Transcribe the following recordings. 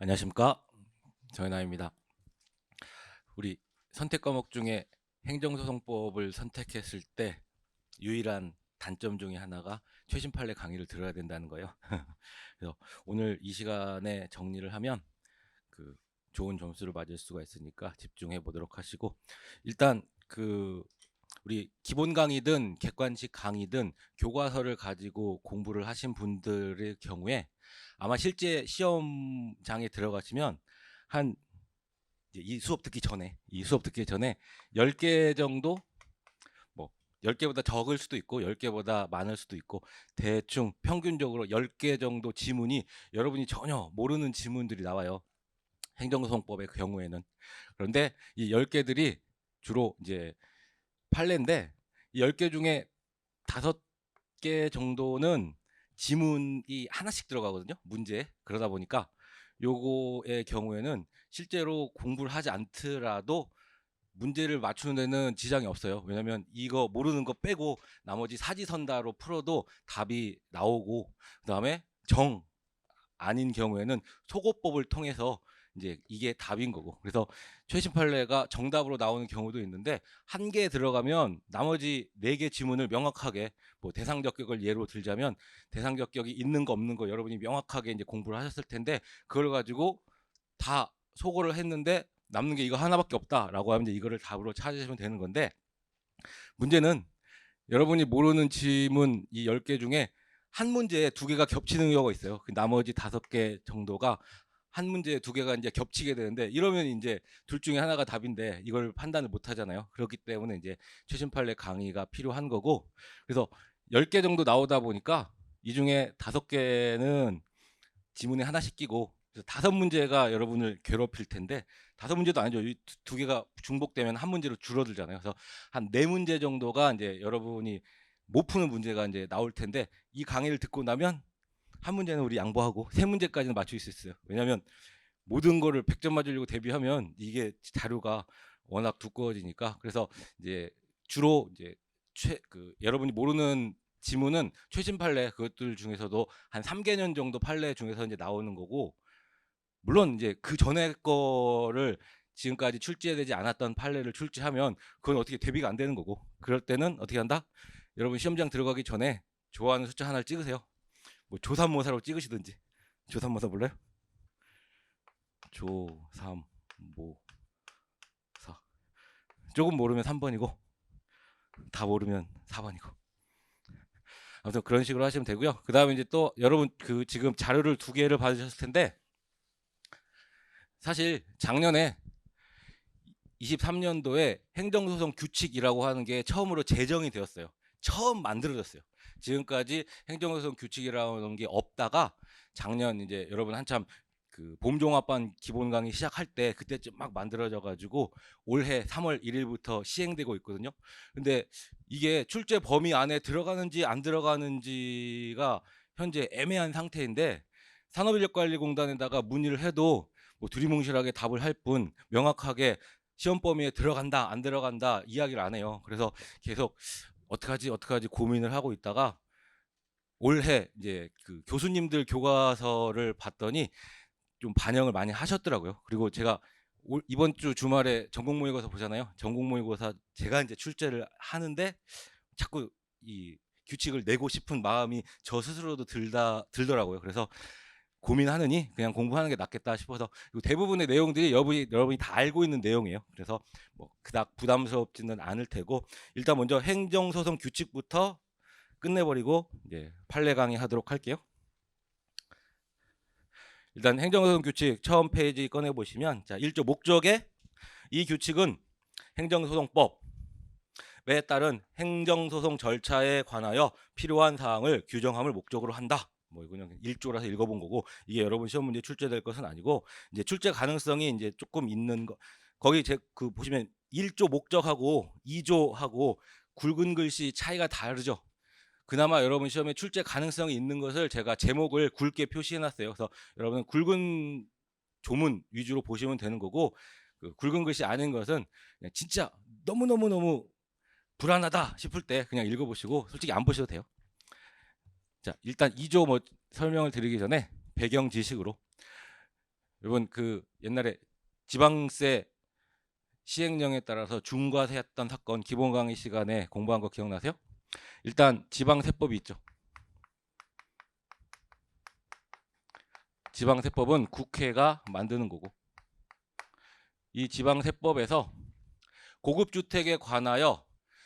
안녕하십니까, 정현아입니다. 우리 선택 과목 중에 행정소송법을 선택했을 때 유일한 단점 중에 하나가 최신 판례 강의를 들어야 된다는 거예요. 그래서 오늘 이 시간에 정리를 하면 그 좋은 점수를 맞을 수가 있으니까 집중해 보도록 하시고, 일단 우리 기본 강의든 객관식 강의든 교과서를 가지고 공부를 하신 분들의 경우에 아마 실제 시험장에 들어가시면 한 이 수업 듣기 전에 10개 정도, 뭐 10개보다 적을 수도 있고 10개보다 많을 수도 있고, 대충 평균적으로 10개 정도 지문이 여러분이 전혀 모르는 지문들이 나와요. 행정소송법의 경우에는. 그런데 이 10개들이 주로 이제 판례인데, 이 10개 중에 5개 정도는 지문이 하나씩 들어가거든요, 문제에. 그러다 보니까 요거의 경우에는 실제로 공부를 하지 않더라도 문제를 맞추는 데는 지장이 없어요. 왜냐면 이거 모르는 거 빼고 나머지 사지선다로 풀어도 답이 나오고, 그다음에 정 아닌 경우에는 소거법을 통해서 이제 이게 답인 거고. 그래서 최신 판례가 정답으로 나오는 경우도 있는데, 한 개 들어가면 나머지 4개 지문을 명확하게, 뭐 대상 적격을 예로 들자면 대상 적격이 있는 거 없는 거 여러분이 명확하게 이제 공부를 하셨을 텐데, 그걸 가지고 다 소거를 했는데 남는 게 이거 하나밖에 없다라고 하면 이제 이거를 답으로 찾으시면 되는 건데, 문제는 여러분이 모르는 지문 이 10개 중에 한 문제에 2개가 겹치는 경우가 있어요. 그 나머지 5개 정도가 한 문제에 2개가 이제 겹치게 되는데, 이러면 이제 둘 중에 하나가 답인데 이걸 판단을 못 하잖아요. 그렇기 때문에 이제 최신 판례 강의가 필요한 거고, 그래서 10개 정도 나오다 보니까 이 중에 5개는 지문에 하나씩 끼고, 그래서 5문제가 여러분을 괴롭힐 텐데, 5문제도 아니죠. 이 2개가 중복되면 한 문제로 줄어들잖아요. 그래서 한 4문제 정도가 이제 여러분이 못 푸는 문제가 이제 나올 텐데, 이 강의를 듣고 나면 한 문제는 우리 양보하고 3문제까지는 맞출 수 있어요. 왜냐하면 모든 거를 100점 맞으려고 대비하면 이게 자료가 워낙 두꺼워지니까. 그래서 이제 주로 이제 여러분이 모르는 지문은 최신 판례 그것들 중에서도 한 3개년 정도 판례 중에서 이제 나오는 거고, 물론 이제 그 전에 거를 지금까지 출제되지 않았던 판례를 출제하면 그건 어떻게 대비가 안 되는 거고, 그럴 때는 어떻게 한다? 여러분 시험장 들어가기 전에 좋아하는 숫자 하나를 찍으세요. 뭐 조삼모사로 찍으시든지. 조삼모사 몰라요? 조삼모사. 조금 모르면 3번이고 다 모르면 4번이고. 아무튼 그런 식으로 하시면 되고요. 그 다음에 이제 또 여러분 지금 자료를 2개를 받으셨을 텐데, 사실 작년에 23년도에 행정소송 규칙이라고 하는 게 처음으로 제정이 되었어요. 처음 만들어졌어요. 지금까지 행정소송 규칙이라는 게 없다가 작년 이제 여러분 한참 봄종합반 기본 강의 시작할 때 그때쯤 막 만들어져 가지고 올해 3월 1일부터 시행되고 있거든요. 근데 이게 출제 범위 안에 들어가는지 안 들어가는지가 현재 애매한 상태인데, 산업인력관리공단에다가 문의를 해도 뭐 두리뭉실하게 답을 할 뿐 명확하게 시험 범위에 들어간다 안 들어간다 이야기를 안 해요. 그래서 계속 어떡하지 고민을 하고 있다가 올해 이제 교수님들 교과서를 봤더니 좀 반영을 많이 하셨더라고요. 그리고 제가 이번 주 주말에 전국 모의고사 보잖아요. 전국 모의고사 제가 이제 출제를 하는데 자꾸 이 규칙을 내고 싶은 마음이 저 스스로도 들더라고요. 그래서 고민하느니 그냥 공부하는 게 낫겠다 싶어서, 그리고 대부분의 내용들이 여러분이 다 알고 있는 내용이에요. 그래서 뭐 그닥 부담스럽지는 않을 테고, 일단 먼저 행정소송 규칙부터 끝내버리고 이제 판례 강의 하도록 할게요. 일단 행정소송 규칙 처음 페이지 꺼내 보시면, 자 1조 목적에 이 규칙은 행정소송법에 따른 행정소송 절차에 관하여 필요한 사항을 규정함을 목적으로 한다. 뭐 그냥 1조라서 읽어본 거고, 이게 여러분 시험 문제 출제될 것은 아니고, 이제 출제 가능성이 이제 조금 있는 거, 거기 보시면 1조 목적하고 2조하고 굵은 글씨 차이가 다르죠. 그나마 여러분 시험에 출제 가능성이 있는 것을 제가 제목을 굵게 표시해 놨어요. 그래서 여러분은 굵은 조문 위주로 보시면 되는 거고, 굵은 글씨 아닌 것은 그냥 진짜 너무 불안하다 싶을 때 그냥 읽어보시고 솔직히 안 보셔도 돼요. 자 일단 2조 뭐 설명을 드리기 전에 배경 지식으로, 여러분 그 옛날에 지방세 시행령에 따라서 중과세했던 사건 기본 강의 시간에 공부한 거 기억나세요? 일단 지방세법이 있죠. 지방세법은 국회가 만드는 거고, 이 지방세법에서 고급주택에 관하여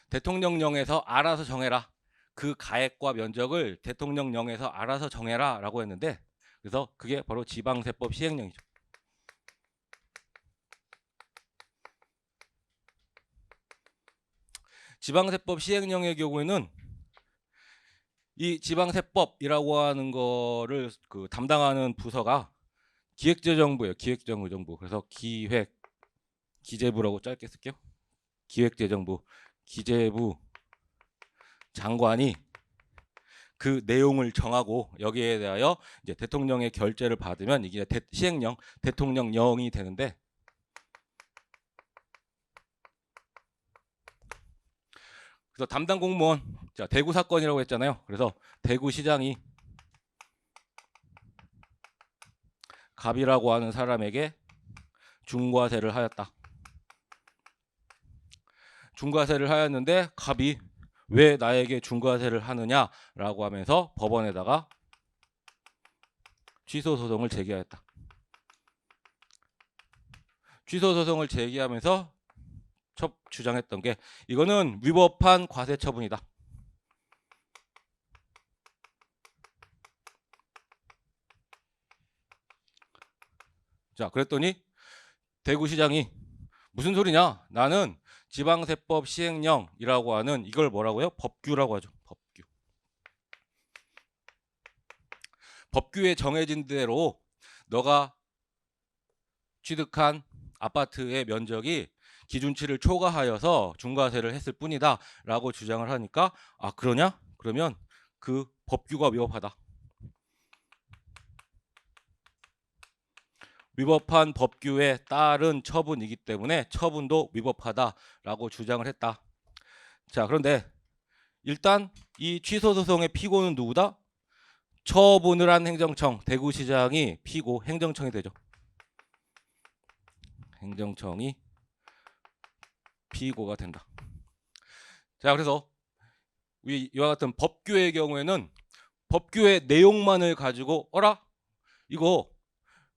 대통령령에서 알아서 정해라. 그 가액과 면적을 대통령령에서 알아서 정해라 라고 했는데, 그래서 그게 바로 지방세법 시행령이죠. 지방세법 시행령의 경우에는 이 지방세법이라고 하는 거를 그 담당하는 부서가 기획재정부예요. 기획재정부. 그래서 기재부라고 짧게 쓸게요. 기획재정부, 기재부 장관이 그 내용을 정하고 여기에 대하여 이제 대통령의 결재를 받으면 이게 시행령, 대통령령이 되는데, 그래서 담당 공무원, 자 대구 사건이라고 했잖아요. 그래서 대구시장이 갑이라고 하는 사람에게 중과세를 하였다. 중과세를 하였는데 갑이 왜 나에게 중과세를 하느냐라고 하면서 법원에다가 취소 소송을 제기하였다. 취소 소송을 제기하면서 첫 주장했던 게 이거는 위법한 과세 처분이다. 자, 그랬더니 대구시장이 무슨 소리냐? 나는 지방세법 시행령이라고 하는 이걸 뭐라고요? 법규라고 하죠. 법규. 법규에 정해진 대로 너가 취득한 아파트의 면적이 기준치를 초과하여서 중과세를 했을 뿐이다 라고 주장을 하니까, 아 그러냐? 그러면 그 법규가 위법하다. 위법한 법규에 따른 처분이기 때문에 처분도 위법하다라고 주장을 했다. 자, 그런데 일단 이 취소 소송의 피고는 누구다? 처분을 한 행정청, 대구시장이 피고 행정청이 되죠. 행정청이 피고가 된다. 자, 그래서 이와 같은 법규의 경우에는 법규의 내용만을 가지고 이거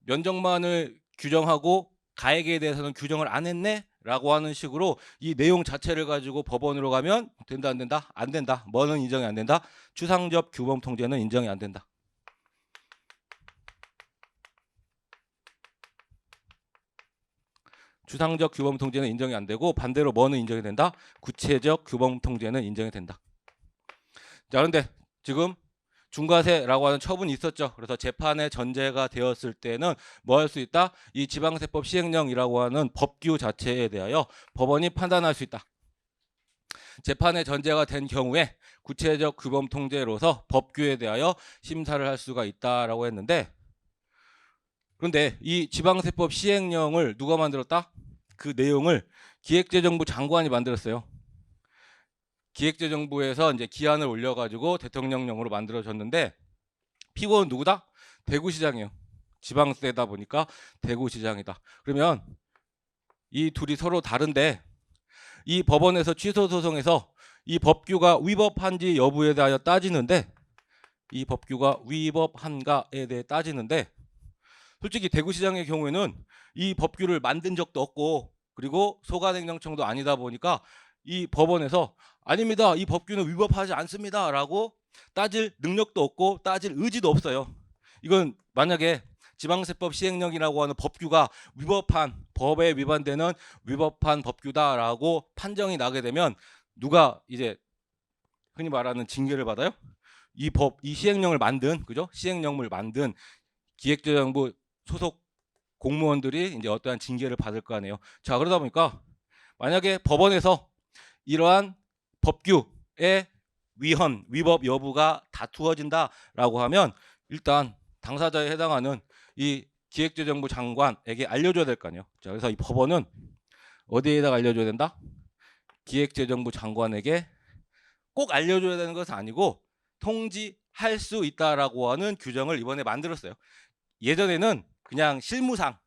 면적만을 규정하고 가액에 대해서는 규정을 안 했네? 라고 하는 식으로 이 내용 자체를 가지고 법원으로 가면 된다 안 된다? 안 된다. 뭐는 인정이 안 된다? 추상적 규범 통제는 인정이 안 된다. 추상적 규범 통제는 인정이 안 되고 반대로 뭐는 인정이 된다? 구체적 규범 통제는 인정이 된다. 자, 그런데 지금 중과세라고 하는 처분이 있었죠. 그래서 재판에 전제가 되었을 때는 뭐 할 수 있다? 이 지방세법 시행령이라고 하는 법규 자체에 대하여 법원이 판단할 수 있다. 재판에 전제가 된 경우에 구체적 규범 통제로서 법규에 대하여 심사를 할 수가 있다라고 했는데, 그런데 이 지방세법 시행령을 누가 만들었다? 그 내용을 기획재정부 장관이 만들었어요. 기획재정부에서 이제 기한을 올려가지고 대통령령으로 만들어졌는데, 피고는 누구다? 대구시장이에요. 지방세다 보니까 대구시장이다. 그러면 이 둘이 서로 다른데, 이 법원에서 취소 소송에서 이 법규가 위법한지 여부에 대하여 따지는데, 이 법규가 위법한가에 대해 따지는데, 솔직히 대구시장의 경우에는 이 법규를 만든 적도 없고, 그리고 소관행정청도 아니다 보니까 이 법원에서 아닙니다, 이 법규는 위법하지 않습니다 라고 따질 능력도 없고 따질 의지도 없어요. 이건 만약에 지방세법 시행령이라고 하는 법규가 법에 위반되는 위법한 법규다라고 판정이 나게 되면 누가 이제 흔히 말하는 징계를 받아요? 이 시행령을 만든, 그죠? 시행령을 만든 기획재정부 소속 공무원들이 이제 어떠한 징계를 받을 거 아니에요. 자, 그러다 보니까 만약에 법원에서 이러한 법규의 위법 여부가 다투어진다라고 하면 일단 당사자에 해당하는 이 기획재정부 장관에게 알려줘야 될 거 아니에요. 자, 그래서 이 법원은 어디에다가 알려줘야 된다? 기획재정부 장관에게 꼭 알려줘야 되는 것은 아니고 통지할 수 있다라고 하는 규정을 이번에 만들었어요. 예전에는 그냥 실무상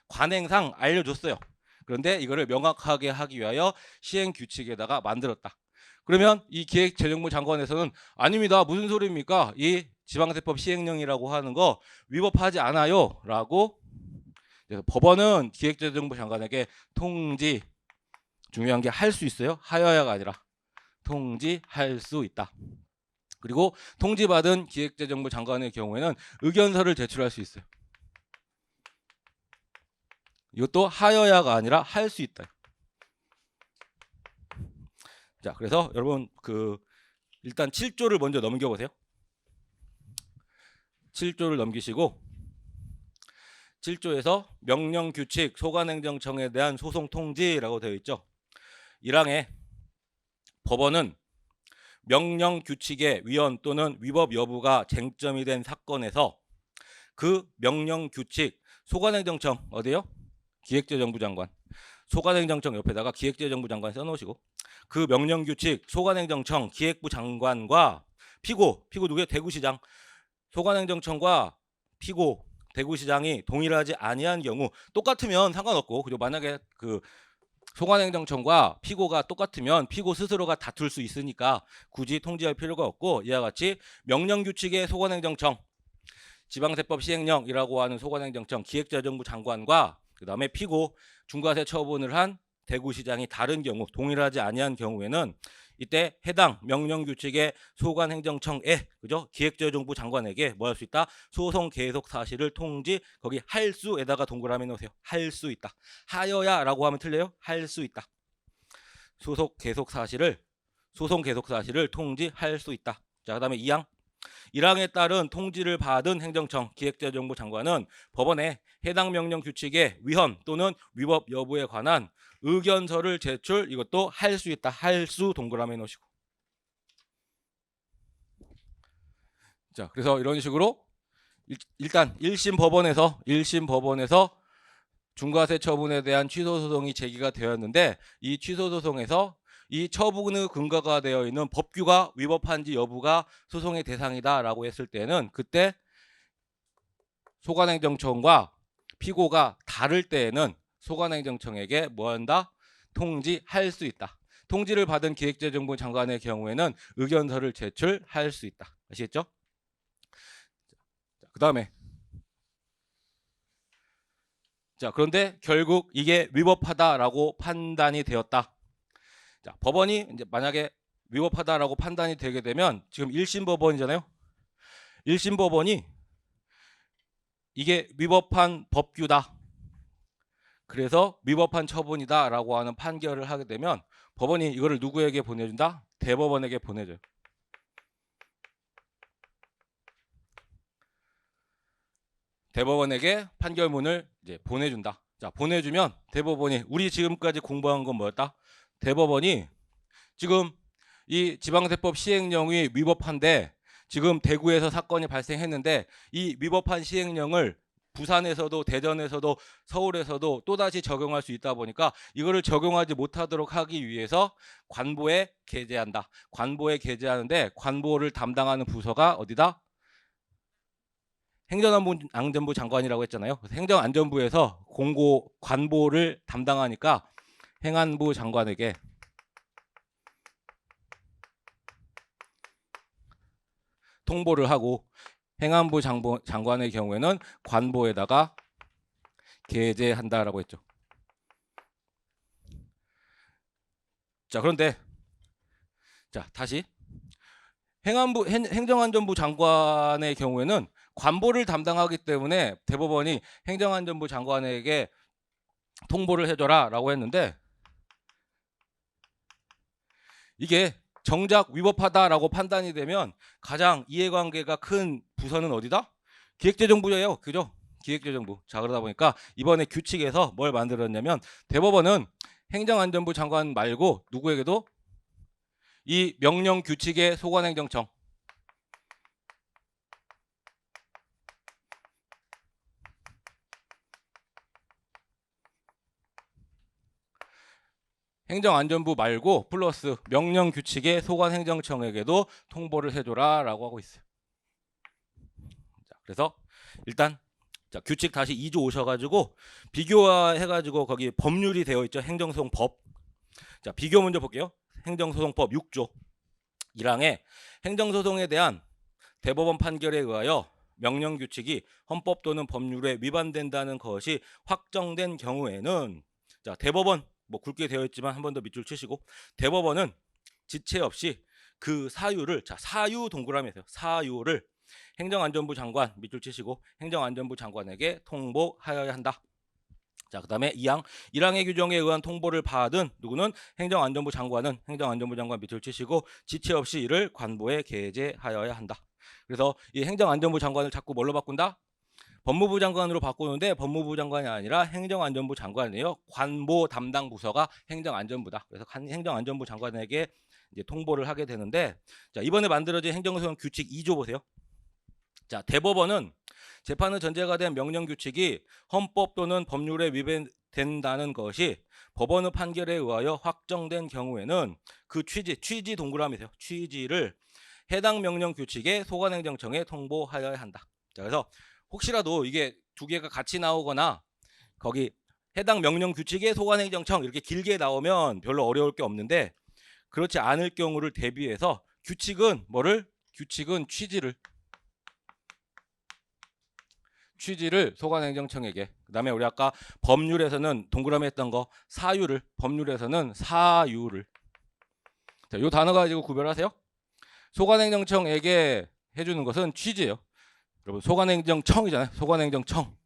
관행상 알려줬어요. 그런데 이거를 명확하게 하기 위하여 시행 규칙에다가 만들었다. 그러면 이 기획재정부 장관에서는 아닙니다. 무슨 소리입니까? 이 지방세법 시행령이라고 하는 거 위법하지 않아요. 라고 법원은 기획재정부 장관에게 통지, 중요한 게 할 수 있어요. 하여야가 아니라 통지할 수 있다. 그리고 통지받은 기획재정부 장관의 경우에는 의견서를 제출할 수 있어요. 이것도 하여야가 아니라 할 수 있다. 자, 그래서 여러분 일단 7조를 먼저 넘겨보세요. 7조를 넘기시고 7조에서 명령 규칙 소관행정청에 대한 소송 통지라고 되어 있죠. 1항에 법원은 명령 규칙의 위헌 또는 위법 여부가 쟁점이 된 사건에서 그 명령 규칙 소관행정청 어디요? 기획재정부 장관. 소관행정청 옆에다가 기획재정부 장관 써놓으시고 그 명령 규칙 소관행정청 기획부 장관과 피고 누구예요? 대구시장. 소관행정청과 피고 대구시장이 동일하지 아니한 경우 똑같으면 상관없고 그리고 만약에 그 소관행정청과 피고가 똑같으면 피고 스스로가 다툴 수 있으니까 굳이 통지할 필요가 없고 이와 같이 명령규칙의 소관행정청 지방세법 시행령이라고 하는 소관행정청 기획재정부 장관과 그 다음에 피고 중과세 처분을 한 대구시장이 다른 경우 동일하지 아니한 경우에는 이때 해당 명령규칙의 소관행정청에 그죠 기획재정부 장관에게 뭐 할 수 있다 소송 계속 사실을 통지 거기 할 수에다가 동그라미 넣으세요. 할 수 있다. 하여야라고 하면 틀려요. 할 수 있다. 소송 계속 사실을 통지할 수 있다. 자, 그다음에 2항 1항에 따른 통지를 받은 행정청 기획재정부 장관은 법원에 해당 명령 규칙의 위헌 또는 위법 여부에 관한 의견서를 제출 이것도 할 수 있다. 할 수 동그라미 넣으시고 자 그래서 이런 식으로 일단 1심 법원에서 중과세 처분에 대한 취소 소송이 제기가 되었는데 이 취소 소송에서 이 처분의 근거가 되어 있는 법규가 위법한지 여부가 소송의 대상이다라고 했을 때는 그때 소관행정청과 피고가 다를 때에는 소관행정청에게 뭐 한다? 통지할 수 있다. 통지를 받은 기획재정부 장관의 경우에는 의견서를 제출할 수 있다. 아시겠죠? 그 다음에 자 그런데 결국 이게 위법하다라고 판단이 되었다. 자, 법원이 이제 만약에 위법하다라고 판단이 되게 되면 지금 1심 법원이잖아요. 1심 법원이 이게 위법한 법규다. 그래서 위법한 처분이다라고 하는 판결을 하게 되면 법원이 이거를 누구에게 보내준다? 대법원에게 보내줘요. 대법원에게 판결문을 이제 보내준다. 자, 보내주면 대법원이 우리 지금까지 공부한 건 뭐였다? 대법원이 지금 이 지방세법 시행령이 위법한데 지금 대구에서 사건이 발생했는데 이 위법한 시행령을 부산에서도 대전에서도 서울에서도 또다시 적용할 수 있다 보니까 이거를 적용하지 못하도록 하기 위해서 관보에 게재한다. 관보에 게재하는데 관보를 담당하는 부서가 어디다? 행정안전부 장관이라고 했잖아요. 행정안전부에서 관보를 담당하니까 행안부 장관에게 통보를 하고 행안부 장관의 경우에는 관보에다가 게재한다라고 했죠. 자, 그런데 자, 다시 행정안전부 장관의 경우에는 관보를 담당하기 때문에 대법원이 행정안전부 장관에게 통보를 해줘라 라고 했는데 이게 정작 위법하다라고 판단이 되면 가장 이해관계가 큰 부서는 어디다? 기획재정부예요. 그죠? 기획재정부. 자, 그러다 보니까 이번에 규칙에서 뭘 만들었냐면 대법원은 행정안전부 장관 말고 누구에게도 이 명령 규칙의 소관행정청 행정안전부 말고 플러스 명령규칙의 소관행정청에게도 통보를 해줘라 라고 하고 있어요. 자, 그래서 일단 자, 규칙 다시 2조 오셔가지고 비교해가지고 거기 법률이 되어 있죠. 행정소송법. 자, 비교 먼저 볼게요. 행정소송법 6조 1항에 행정소송에 대한 대법원 판결에 의하여 명령규칙이 헌법 또는 법률에 위반된다는 것이 확정된 경우에는, 자, 대법원 뭐 굵게 되어 있지만 한 번 더 밑줄 치시고, 대법원은 지체 없이 그 사유를, 자, 사유 동그라미에서요. 사유를 행정안전부 장관 밑줄 치시고 행정안전부 장관에게 통보하여야 한다. 자, 그다음에 2항 1항의 규정에 의한 통보를 받은 누구는 행정안전부 장관은 행정안전부 장관 밑줄 치시고 지체 없이 이를 관보에 게재하여야 한다. 그래서 이 행정안전부 장관을 자꾸 뭘로 바꾼다? 법무부 장관으로 바꾸는데 법무부 장관이 아니라 행정안전부 장관이에요. 관보 담당 부서가 행정안전부다. 그래서 행정안전부 장관에게 이제 통보를 하게 되는데, 자, 이번에 만들어진 행정소송 규칙 2조 보세요. 자, 대법원은 재판의 전제가 된 명령규칙이 헌법 또는 법률에 위반된다는 것이 법원의 판결에 의하여 확정된 경우에는 그 취지 동그라미세요. 취지를 해당 명령규칙의 소관행정청에 통보하여야 한다. 자, 그래서 혹시라도 이게 두 개가 같이 나오거나 거기 해당 명령규칙의 소관행정청 이렇게 길게 나오면 별로 어려울 게 없는데, 그렇지 않을 경우를 대비해서 규칙은 뭐를? 규칙은 취지를 소관행정청에게, 그 다음에 우리 아까 법률에서는 동그라미 했던 거 사유를, 법률에서는 사유를, 자, 요 단어 가지고 구별하세요. 소관행정청에게 해주는 것은 취지예요. 여러분 소관행정청이잖아요. 소관행정청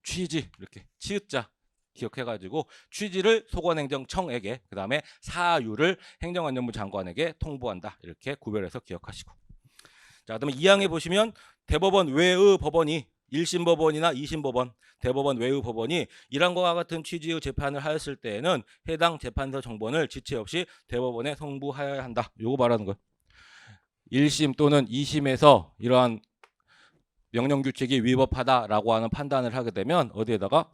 취지 이렇게 치읓자 기억해가지고 취지를 소관행정청에게, 그 다음에 사유를 행정안전부 장관에게 통보한다. 이렇게 구별해서 기억하시고, 자, 그다음에 2항에 보시면 대법원 외의 법원이 1심 법원이나 2심 법원, 대법원 외의 법원이 이란과 같은 취지의 재판을 하였을 때에는 해당 재판서 정본을 지체 없이 대법원에 송부하여야 한다. 요거 말하는 거예요. 1심 또는 2심에서 이러한 명령규칙이 위법하다라고 하는 판단을 하게 되면 어디에다가?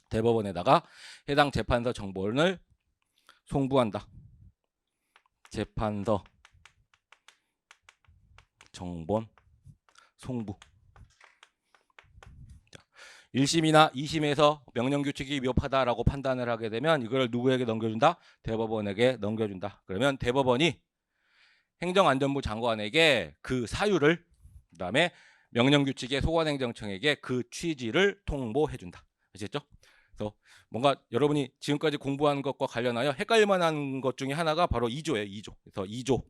대법원에다가 해당 재판서 정본을 송부한다. 재판서 정본 송부. 1심이나 2심에서 명령규칙이 위법하다라고 판단을 하게 되면 이걸 누구에게 넘겨준다? 대법원에게 넘겨준다. 그러면 대법원이 행정안전부 장관에게 그 사유를, 그 다음에 명령규칙의 소관행정청에게 그 취지를 통보해준다. 아시겠죠? 그래서 뭔가 여러분이 지금까지 공부한 것과 관련하여 헷갈릴 만한 것 중에 하나가 바로 2조예요. 2조. 그래서 2조.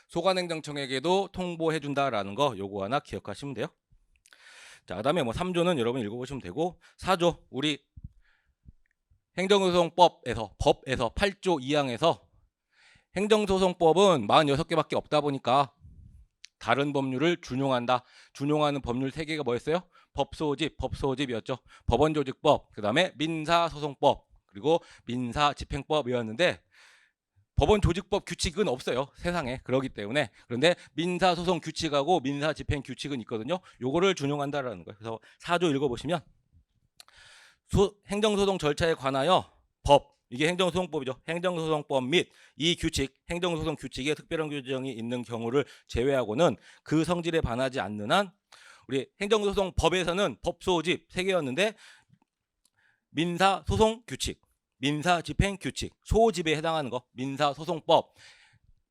소관행정청에게도 통보해준다라는 거 요거 하나 기억하시면 돼요. 자, 그다음에 뭐 3조는 여러분 읽어보시면 되고, 4조 우리 행정소송법에서 법에서 8조 2항에서 행정소송법은 46개밖에 없다 보니까 다른 법률을 준용한다. 준용하는 법률 3개가 뭐였어요? 법소집이었죠. 법원조직법, 그 다음에 민사소송법, 그리고 민사집행법이었는데 법원조직법 규칙은 없어요. 세상에. 그렇기 때문에. 그런데 민사소송 규칙하고 민사집행 규칙은 있거든요. 요거를 준용한다라는 거예요. 그래서 4조 읽어보시면 행정소송 절차에 관하여 법, 이게 행정소송법이죠. 행정소송법 및 이 규칙, 행정소송 규칙에 특별한 규정이 있는 경우를 제외하고는 그 성질에 반하지 않는 한, 우리 행정소송법에서는 법소집 3개였는데 민사소송 규칙, 민사집행규칙, 소집에 해당하는 거, 민사소송법,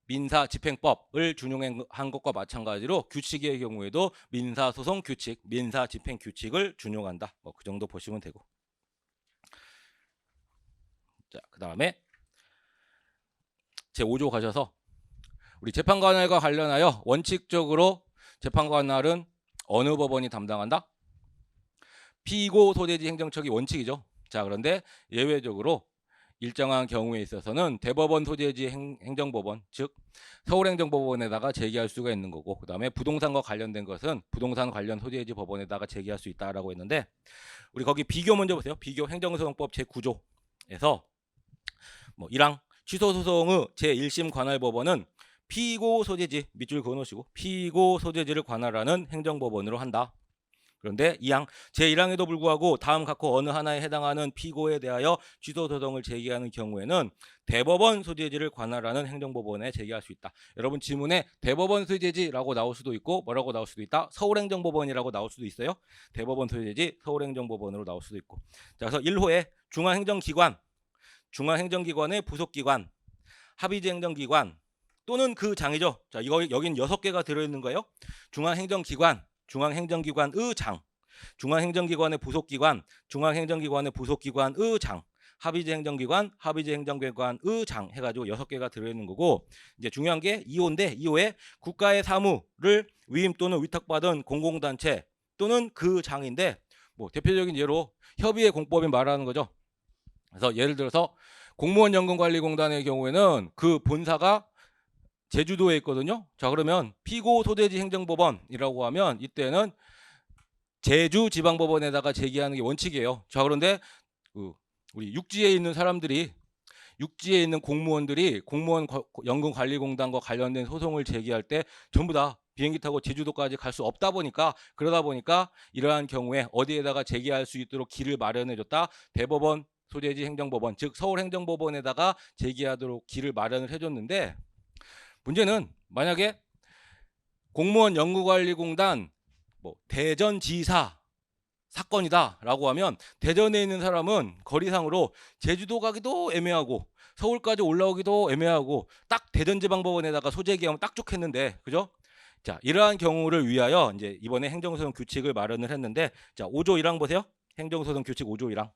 민사집행법을 준용한 것과 마찬가지로 규칙의 경우에도 민사소송규칙, 민사집행규칙을 준용한다. 뭐 그 정도 보시면 되고. 자, 그 다음에 제5조 가셔서 우리 재판관할과 관련하여 원칙적으로 재판관할은 어느 법원이 담당한다? 피고 소재지 행정처기 원칙이죠. 자, 그런데 예외적으로 일정한 경우에 있어서는 대법원 소재지 행정법원, 즉 서울행정법원에다가 제기할 수가 있는 거고, 그 다음에 부동산과 관련된 것은 부동산 관련 소재지 법원에다가 제기할 수 있다라고 했는데, 우리 거기 비교 먼저 보세요. 비교 행정소송법 제9조에서 뭐 1항 취소소송의 제1심 관할법원은 피고 소재지 밑줄 그어놓으시고 피고 소재지를 관할하는 행정법원으로 한다. 그런데 2항 제1항에도 불구하고 다음 각호 어느 하나에 해당하는 피고에 대하여 취소 소송을 제기하는 경우에는 대법원 소재지를 관할하는 행정법원에 제기할 수 있다. 여러분 지문에 대법원 소재지라고 나올 수도 있고 뭐라고 나올 수도 있다. 서울행정법원이라고 나올 수도 있어요. 대법원 소재지 서울행정법원으로 나올 수도 있고. 자, 그래서 1호에 중앙행정기관, 중앙행정기관의 부속기관, 합의제행정기관 또는 그 장이죠. 자, 이거 여긴 6개가 들어있는 거예요. 중앙행정기관, 중앙행정기관의 장, 중앙행정기관의 부속기관, 중앙행정기관의 부속기관의 장, 합의제행정기관, 합의제행정기관의 장 해가지고 6개가 들어있는 거고, 이제 중요한 게 2호인데 2호에 국가의 사무를 위임 또는 위탁받은 공공단체 또는 그 장인데, 뭐 대표적인 예로 협의회 공법이 말하는 거죠. 그래서 예를 들어서 공무원연금관리공단의 경우에는 그 본사가 제주도에 있거든요. 자, 그러면 피고 소재지 행정법원이라고 하면 이때는 제주지방법원에다가 제기하는 게 원칙이에요. 자, 그런데 우리 육지에 있는 사람들이, 육지에 있는 공무원들이 공무원연금관리공단과 관련된 소송을 제기할 때 전부 다 비행기 타고 제주도까지 갈 수 없다 보니까, 그러다 보니까 이러한 경우에 어디에다가 제기할 수 있도록 길을 마련해줬다. 대법원 소재지 행정법원, 즉 서울행정법원에다가 제기하도록 길을 마련을 해줬는데, 문제는 만약에 공무원 연구관리공단 대전지사 사건이다라고 하면 대전에 있는 사람은 거리상으로 제주도 가기도 애매하고 서울까지 올라오기도 애매하고 딱 대전지방법원에다가 소재기하면 딱 좋겠는데, 그죠? 자, 이러한 경우를 위하여 이제 이번에 행정소송 규칙을 마련을 했는데, 자, 5조 1항 보세요. 행정소송 규칙 5조 1항.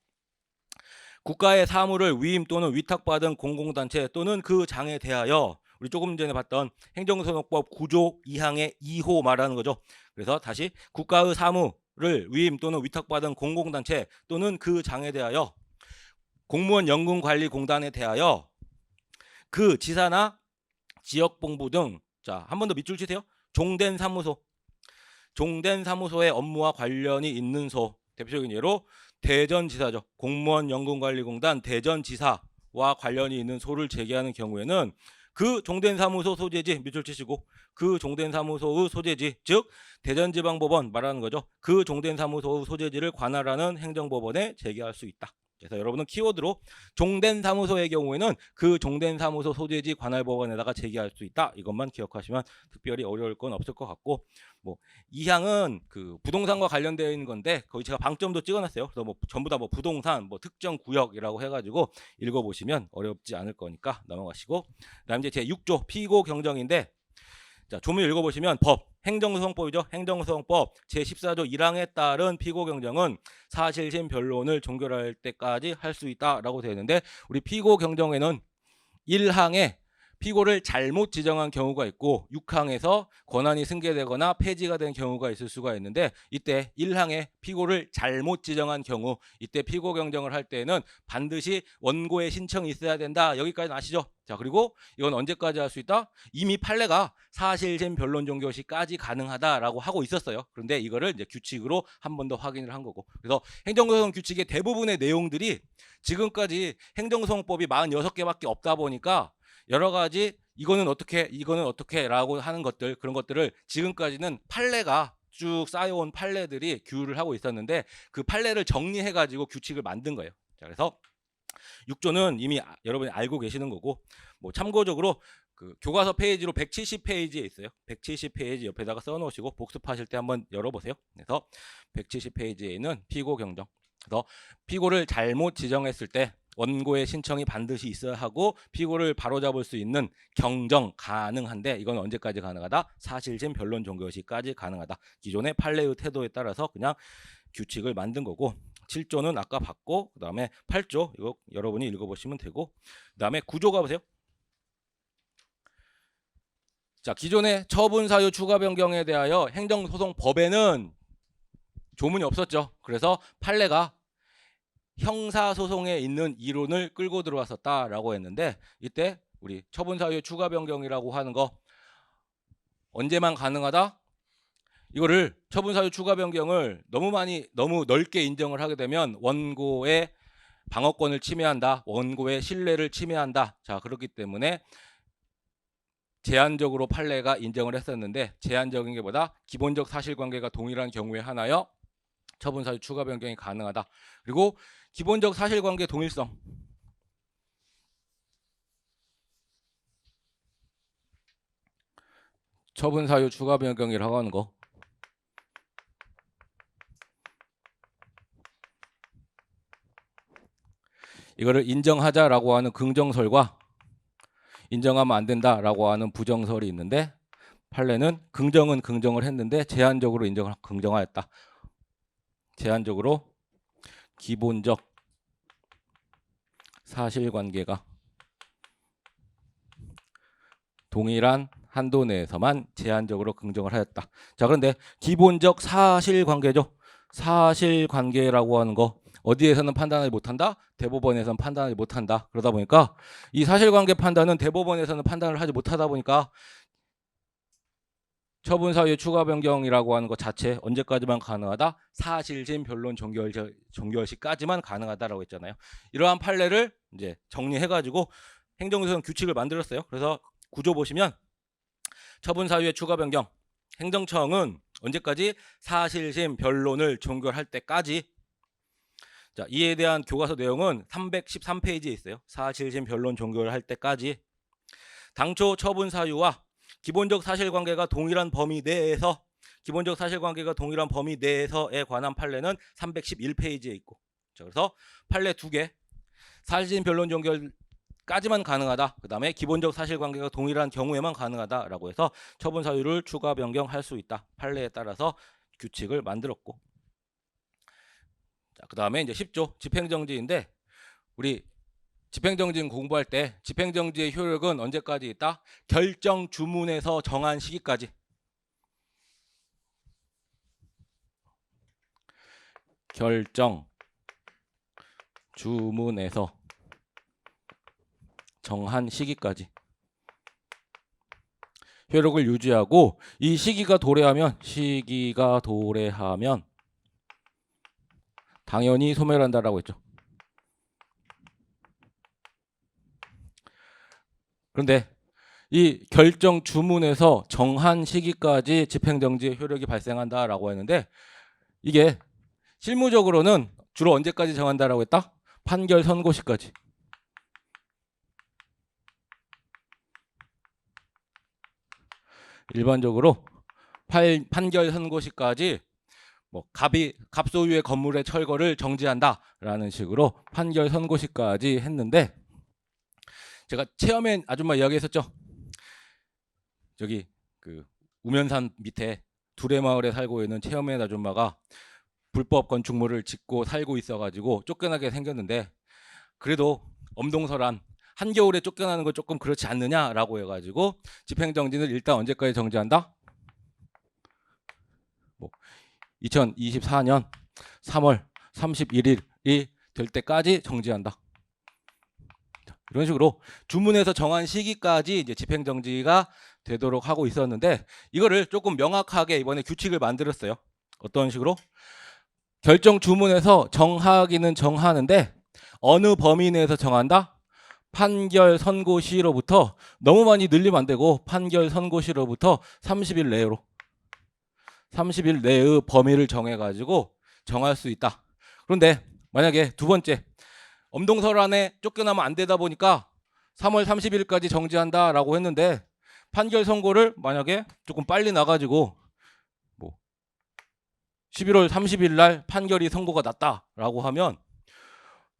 국가의 사무를 위임 또는 위탁받은 공공단체 또는 그 장에 대하여, 우리 조금 전에 봤던 행정소송법 9조 2항의 2호 말하는 거죠. 그래서 다시 국가의 사무를 위임 또는 위탁받은 공공단체 또는 그 장에 대하여, 공무원연금관리공단에 대하여 그 지사나 지역본부 등, 자, 한 번 더 밑줄 치세요. 종된 사무소, 종된 사무소의 업무와 관련이 있는 소, 대표적인 예로 대전지사죠. 공무원연금관리공단 대전지사와 관련이 있는 소를 제기하는 경우에는 그 종된 사무소 소재지, 밑줄 치시고, 그 종된 사무소의 소재지, 즉 대전지방법원 말하는 거죠. 그 종된 사무소의 소재지를 관할하는 행정법원에 제기할 수 있다. 그래서 여러분은 키워드로 종된 사무소의 경우에는 그 종된 사무소 소재지 관할법원에다가 제기할 수 있다. 이것만 기억하시면 특별히 어려울 건 없을 것 같고, 뭐 2항은 그 부동산과 관련되어 있는 건데 거기 제가 방점도 찍어놨어요. 그래서 뭐 전부 다 뭐 부동산, 뭐 특정 구역이라고 해가지고 읽어보시면 어렵지 않을 거니까 넘어가시고, 그다음 이제 제 6조 피고 경정인데, 자, 조문 읽어보시면 법, 행정소송법이죠. 행정소송법 제14조 1항에 따른 피고 경정은 사실심 변론을 종결할 때까지 할 수 있다라고 되어 있는데, 우리 피고 경정에는 1항에 피고를 잘못 지정한 경우가 있고 6항에서 권한이 승계되거나 폐지가 된 경우가 있을 수가 있는데, 이때 1항에 피고를 잘못 지정한 경우, 이때 피고 경정을 할 때에는 반드시 원고의 신청이 있어야 된다. 여기까지는 아시죠? 자, 그리고 이건 언제까지 할 수 있다? 이미 판례가 사실심 변론 종교 시까지 가능하다라고 하고 있었어요. 그런데 이거를 이제 규칙으로 한 번 더 확인을 한 거고, 그래서 행정소송 규칙의 대부분의 내용들이 지금까지 행정소송법이 46개밖에 없다 보니까 여러 가지 이거는 어떻게 라고 하는 것들, 그런 것들을 지금까지는 판례가 쭉 쌓여온 판례들이 규율을 하고 있었는데, 그 판례를 정리해 가지고 규칙을 만든 거예요. 자, 그래서 6조는 이미 여러분이 알고 계시는 거고, 뭐 참고적으로 그 교과서 페이지로 170페이지에 있어요. 170페이지 옆에다가 써놓으시고 복습하실 때 한번 열어보세요. 그래서 170페이지에 있는 피고 경정, 그래서 피고를 잘못 지정했을 때 원고의 신청이 반드시 있어야 하고 피고를 바로잡을 수 있는 경정 가능한데, 이건 언제까지 가능하다? 사실심 변론 종교 시까지 가능하다. 기존의 판례의 태도에 따라서 그냥 규칙을 만든 거고, 7조는 아까 봤고, 그 다음에 8조 이거 여러분이 읽어보시면 되고, 그 다음에 9조 가보세요. 자, 기존의 처분 사유 추가 변경에 대하여 행정소송법에는 조문이 없었죠. 그래서 판례가 형사소송에 있는 이론을 끌고 들어왔었다라고 했는데, 이때 우리 처분사유 추가 변경이라고 하는 거 언제만 가능하다? 이거를 처분사유 추가 변경을 너무 넓게 인정을 하게 되면 원고의 방어권을 침해한다, 원고의 신뢰를 침해한다. 자, 그렇기 때문에 제한적으로 판례가 인정을 했었는데, 제한적인 게 보다 기본적 사실관계가 동일한 경우에 하나요. 처분 사유 추가 변경이 가능하다. 그리고 기본적 사실관계 동일성. 처분 사유 추가 변경이라고 하는 거. 이거를 인정하자라고 하는 긍정설과 인정하면 안 된다라고 하는 부정설이 있는데, 판례는 긍정은 긍정을 했는데 제한적으로 인정을 긍정하였다. 제한적으로 기본적 사실관계가 동일한 한도 내에서만 제한적으로 긍정을 하였다. 자, 그런데 기본적 사실관계죠. 사실관계라고 하는 거 어디에서는 판단하지 못한다? 대법원에서는 판단하지 못한다. 그러다 보니까 이 사실관계 판단은 대법원에서는 판단을 하지 못하다 보니까 처분 사유의 추가 변경이라고 하는 것 자체 언제까지만 가능하다? 사실심 변론 종결시까지만 가능하다라고 했잖아요. 이러한 판례를 이제 정리해가지고 행정소송 규칙을 만들었어요. 그래서 구조 보시면 처분 사유의 추가 변경, 행정청은 언제까지? 사실심 변론을 종결할 때까지. 자, 이에 대한 교과서 내용은 313페이지에 있어요. 사실심 변론 종결할 때까지. 당초 처분 사유와 기본적 사실관계가 동일한 범위 내에서, 기본적 사실관계가 동일한 범위 내에서에 관한 판례는 311페이지에 있고. 자, 그래서 판례 2개, 사실심 변론 종결까지만 가능하다. 그 다음에 기본적 사실관계가 동일한 경우에만 가능하다라고 해서 처분 사유를 추가 변경할 수 있다. 판례에 따라서 규칙을 만들었고. 자, 그 다음에 이제 10조 집행정지인데, 우리 집행정지는 공부할 때 집행정지의 효력은 언제까지 있다? 결정 주문에서 정한 시기까지. 결정 주문에서 정한 시기까지 효력을 유지하고, 이 시기가 도래하면 당연히 소멸한다라고 했죠. 그런데 이 결정 주문에서 정한 시기까지 집행정지의 효력이 발생한다라고 했는데, 이게 실무적으로는 주로 언제까지 정한다라고 했다? 판결 선고 시까지. 일반적으로 판결 선고 시까지 뭐 갑소유의 건물의 철거를 정지한다라는 식으로 판결 선고 시까지 했는데, 제가 체험엔 아줌마 이야기했었죠. 저기 그 우면산 밑에 두레마을에 살고 있는 체험엔 아줌마가 불법 건축물을 짓고 살고 있어가지고 쫓겨나게 생겼는데, 그래도 엄동설한 한겨울에 쫓겨나는 건 조금 그렇지 않느냐라고 해가지고 집행정지는 일단 언제까지 정지한다? 2024년 3월 31일이 될 때까지 정지한다. 이런 식으로 주문에서 정한 시기까지 이제 집행정지가 되도록 하고 있었는데, 이거를 조금 명확하게 이번에 규칙을 만들었어요. 어떤 식으로? 결정 주문에서 정하기는 정하는데 어느 범위 내에서 정한다? 판결 선고 시로부터, 너무 많이 늘리면 안 되고 판결 선고 시로부터 30일 내로, 30일 내의 범위를 정해가지고 정할 수 있다. 그런데 만약에 두 번째, 엄동설안에 쫓겨나면 안 되다 보니까 3월 30일까지 정지한다라고 했는데, 판결 선고를 만약에 조금 빨리 나가지고 11월 30일 날 판결이 선고가 났다라고 하면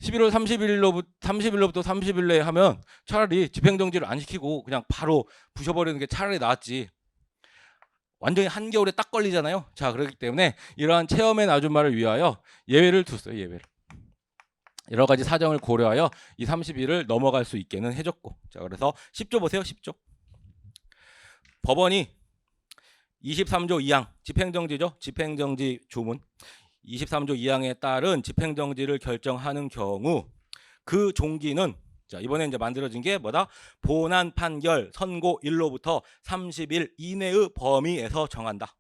11월 30일로부터 30일 내에 하면 차라리 집행정지를 안 시키고 그냥 바로 부셔버리는 게 차라리 낫지. 완전히 한겨울에 딱 걸리잖아요. 자, 그렇기 때문에 이러한 체험의 아줌마를 위하여 예외를 뒀어요. 예외를. 여러 가지 사정을 고려하여 이 30일을 넘어갈 수 있게는 해줬고. 자, 그래서 10조 보세요. 10조. 법원이 23조 2항 집행정지죠. 집행정지 조문 23조 2항에 따른 집행정지를 결정하는 경우 그 종기는, 자, 이번에 이제 만들어진 게 뭐다? 본안 판결 선고일로부터 30일 이내의 범위에서 정한다.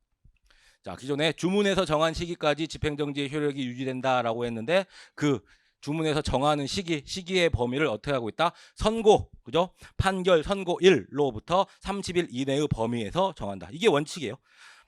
자, 기존에 주문에서 정한 시기까지 집행정지의 효력이 유지된다라고 했는데, 그 주문에서 정하는 시기의 범위를 어떻게 하고 있다? 선고, 그죠? 판결 선고일로부터 30일 이내의 범위에서 정한다. 이게 원칙이에요.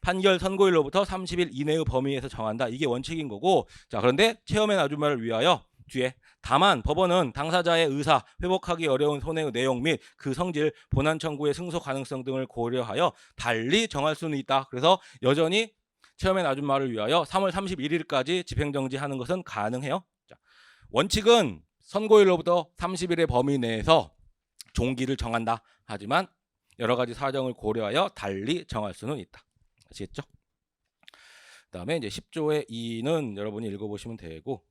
판결 선고일로부터 30일 이내의 범위에서 정한다. 이게 원칙인 거고, 자 그런데 체험의 아줌마를 위하여 뒤에 다만 법원은 당사자의 의사, 회복하기 어려운 손해의 내용 및 그 성질, 본안 청구의 승소 가능성 등을 고려하여 달리 정할 수는 있다. 그래서 여전히 체험의 아줌마를 위하여 3월 31일까지 집행정지하는 것은 가능해요. 자, 원칙은 선고일로부터 30일의 범위 내에서 종기를 정한다. 하지만 여러 가지 사정을 고려하여 달리 정할 수는 있다. 아시겠죠? 그다음에 이제 10조의 2는 여러분이 읽어보시면 되고,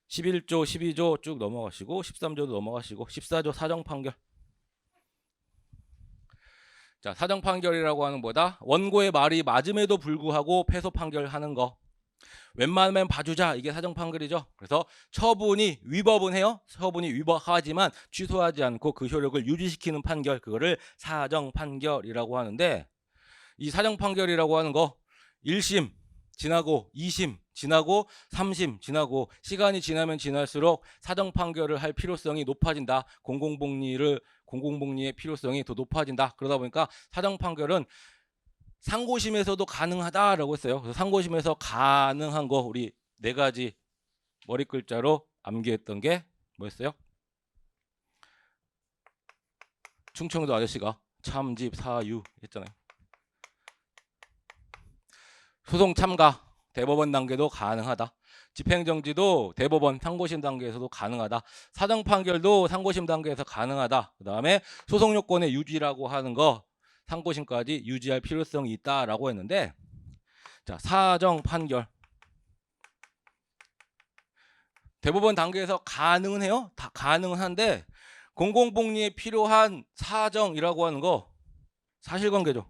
11조, 12조 쭉 넘어가시고 13조도 넘어가시고 14조 사정 판결. 자, 사정 판결이라고 하는 뭐다? 원고의 말이 맞음에도 불구하고 패소 판결하는 거. 웬만하면 봐주자, 이게 사정 판결이죠. 그래서 처분이 위법은 해요. 처분이 위법하지만 취소하지 않고 그 효력을 유지시키는 판결, 그거를 사정 판결이라고 하는데, 이 사정 판결이라고 하는 거 1심 지나고 2심 지나고 3심 지나고 시간이 지나면 지날수록 사정 판결을 할 필요성이 높아진다. 공공복리의 필요성이 더 높아진다. 그러다 보니까 사정 판결은 상고심에서도 가능하다라고 했어요. 그래서 상고심에서 가능한 거 우리 네 가지 머리 글자로 암기했던 게 뭐였어요? 충청도 아저씨가 참집 사유 했잖아요. 소송 참가 대법원 단계도 가능하다. 집행정지도 대법원 상고심 단계에서도 가능하다. 사정 판결도 상고심 단계에서 가능하다. 그 다음에 소송 요건의 유지라고 하는 거 상고심까지 유지할 필요성이 있다라고 했는데, 자, 사정 판결 대법원 단계에서 가능은 해요. 다 가능은 한데 공공복리에 필요한 사정이라고 하는 거 사실관계죠.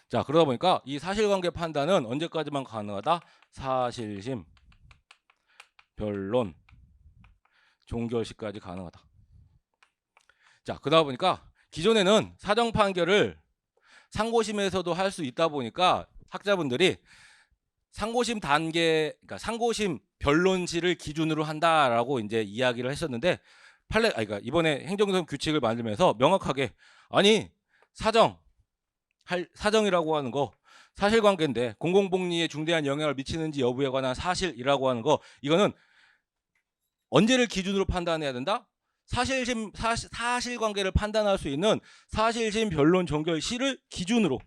자, 그러다 보니까 이 사실관계 판단은 언제까지만 가능하다? 사실심, 변론, 종결시까지 가능하다. 자, 그러다 보니까 기존에는 사정 판결을 상고심에서도 할 수 있다 보니까 학자분들이 상고심 단계, 그러니까 상고심 변론시를 기준으로 한다라고 이제 이야기를 했었는데, 그러니까 이번에 행정소송 규칙을 만들면서 명확하게, 아니 사정이라고 하는 거 사실관계인데 공공복리에 중대한 영향을 미치는지 여부에 관한 사실이라고 하는 거, 이거는 언제를 기준으로 판단해야 된다? 사실관계를 판단할 수 있는 사실심 변론 종결 시를 기준으로,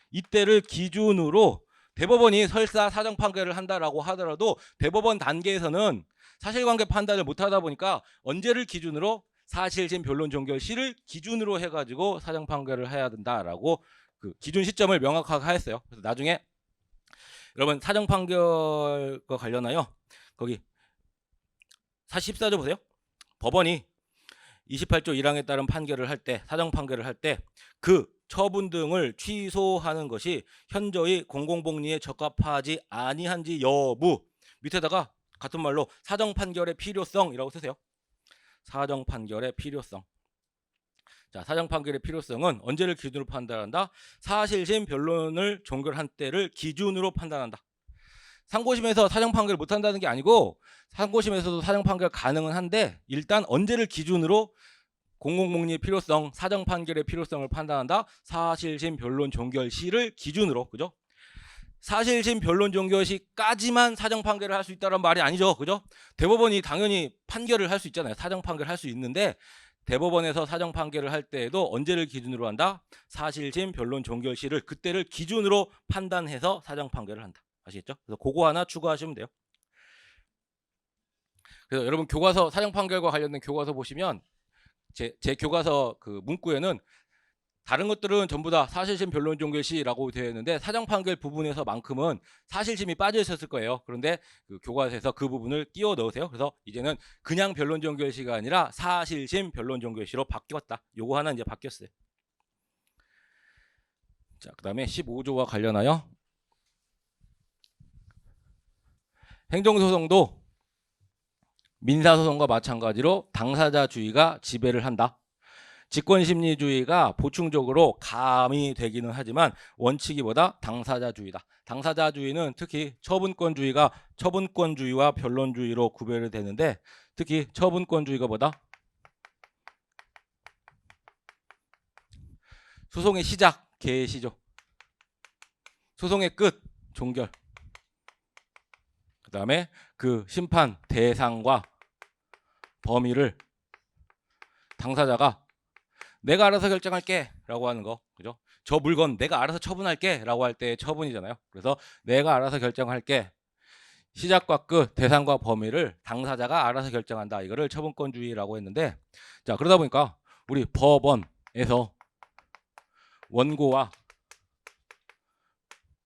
이때를 기준으로 대법원이 설사 사정 판결을 한다라고 하더라도 대법원 단계에서는 사실관계 판단을 못하다 보니까 언제를 기준으로 사실심 변론 종결 시를 기준으로 해가지고 사정 판결을 해야 된다라고 그 기준 시점을 명확하게 하였어요. 그래서 나중에 여러분 사정 판결과 관련하여 거기 14조 보세요. 법원이 28조 1항에 따른 판결을 할 때, 사정 판결을 할 때 그 처분 등을 취소하는 것이 현저히 공공복리에 적합하지 아니한지 여부, 밑에다가 같은 말로 사정 판결의 필요성이라고 쓰세요. 사정 판결의 필요성. 자, 사정 판결의 필요성은 언제를 기준으로 판단한다? 사실심 변론을 종결한 때를 기준으로 판단한다. 상고심에서 사정 판결을 못 한다는 게 아니고 상고심에서도 사정 판결 가능은 한데 일단 언제를 기준으로 공공복리의 필요성, 사정 판결의 필요성을 판단한다. 사실심 변론 종결 시를 기준으로, 그죠? 사실심 변론 종결 시까지만 사정 판결을 할 수 있다는 말이 아니죠, 그죠? 대법원이 당연히 판결을 할 수 있잖아요. 사정 판결을 할 수 있는데 대법원에서 사정 판결을 할 때에도 언제를 기준으로 한다? 사실심 변론 종결 시를 그때를 기준으로 판단해서 사정 판결을 한다. 아시겠죠? 그래서 그거 하나 추가하시면 돼요. 그래서 여러분 교과서 사정 판결과 관련된 교과서 보시면 제 교과서 그 문구에는 다른 것들은 전부 다 사실심 변론 종결시라고 되어 있는데 사정 판결 부분에서만큼은 사실심이 빠져 있었을 거예요. 그런데 그 교과서에서 그 부분을 끼워 넣으세요. 그래서 이제는 그냥 변론 종결시가 아니라 사실심 변론 종결시로 바뀌었다. 요거 하나 이제 바뀌었어요. 자, 그다음에 15조와 관련하여 행정소송도 민사소송과 마찬가지로 당사자주의가 지배를 한다. 직권심리주의가 보충적으로 가미되기는 하지만 원칙이보다 당사자주의다. 당사자주의는 특히 처분권주의가 처분권주의와 변론주의로 구별이 되는데, 특히 처분권주의가 뭐다? 소송의 시작, 개시죠. 소송의 끝, 종결. 그 다음에 그 심판 대상과 범위를 당사자가 내가 알아서 결정할게 라고 하는 거, 그죠? 저 물건 내가 알아서 처분할게 라고 할 때 처분이잖아요. 그래서 내가 알아서 결정할게, 시작과 끝, 대상과 범위를 당사자가 알아서 결정한다, 이거를 처분권주의라고 했는데, 자, 그러다 보니까 우리 법원에서 원고와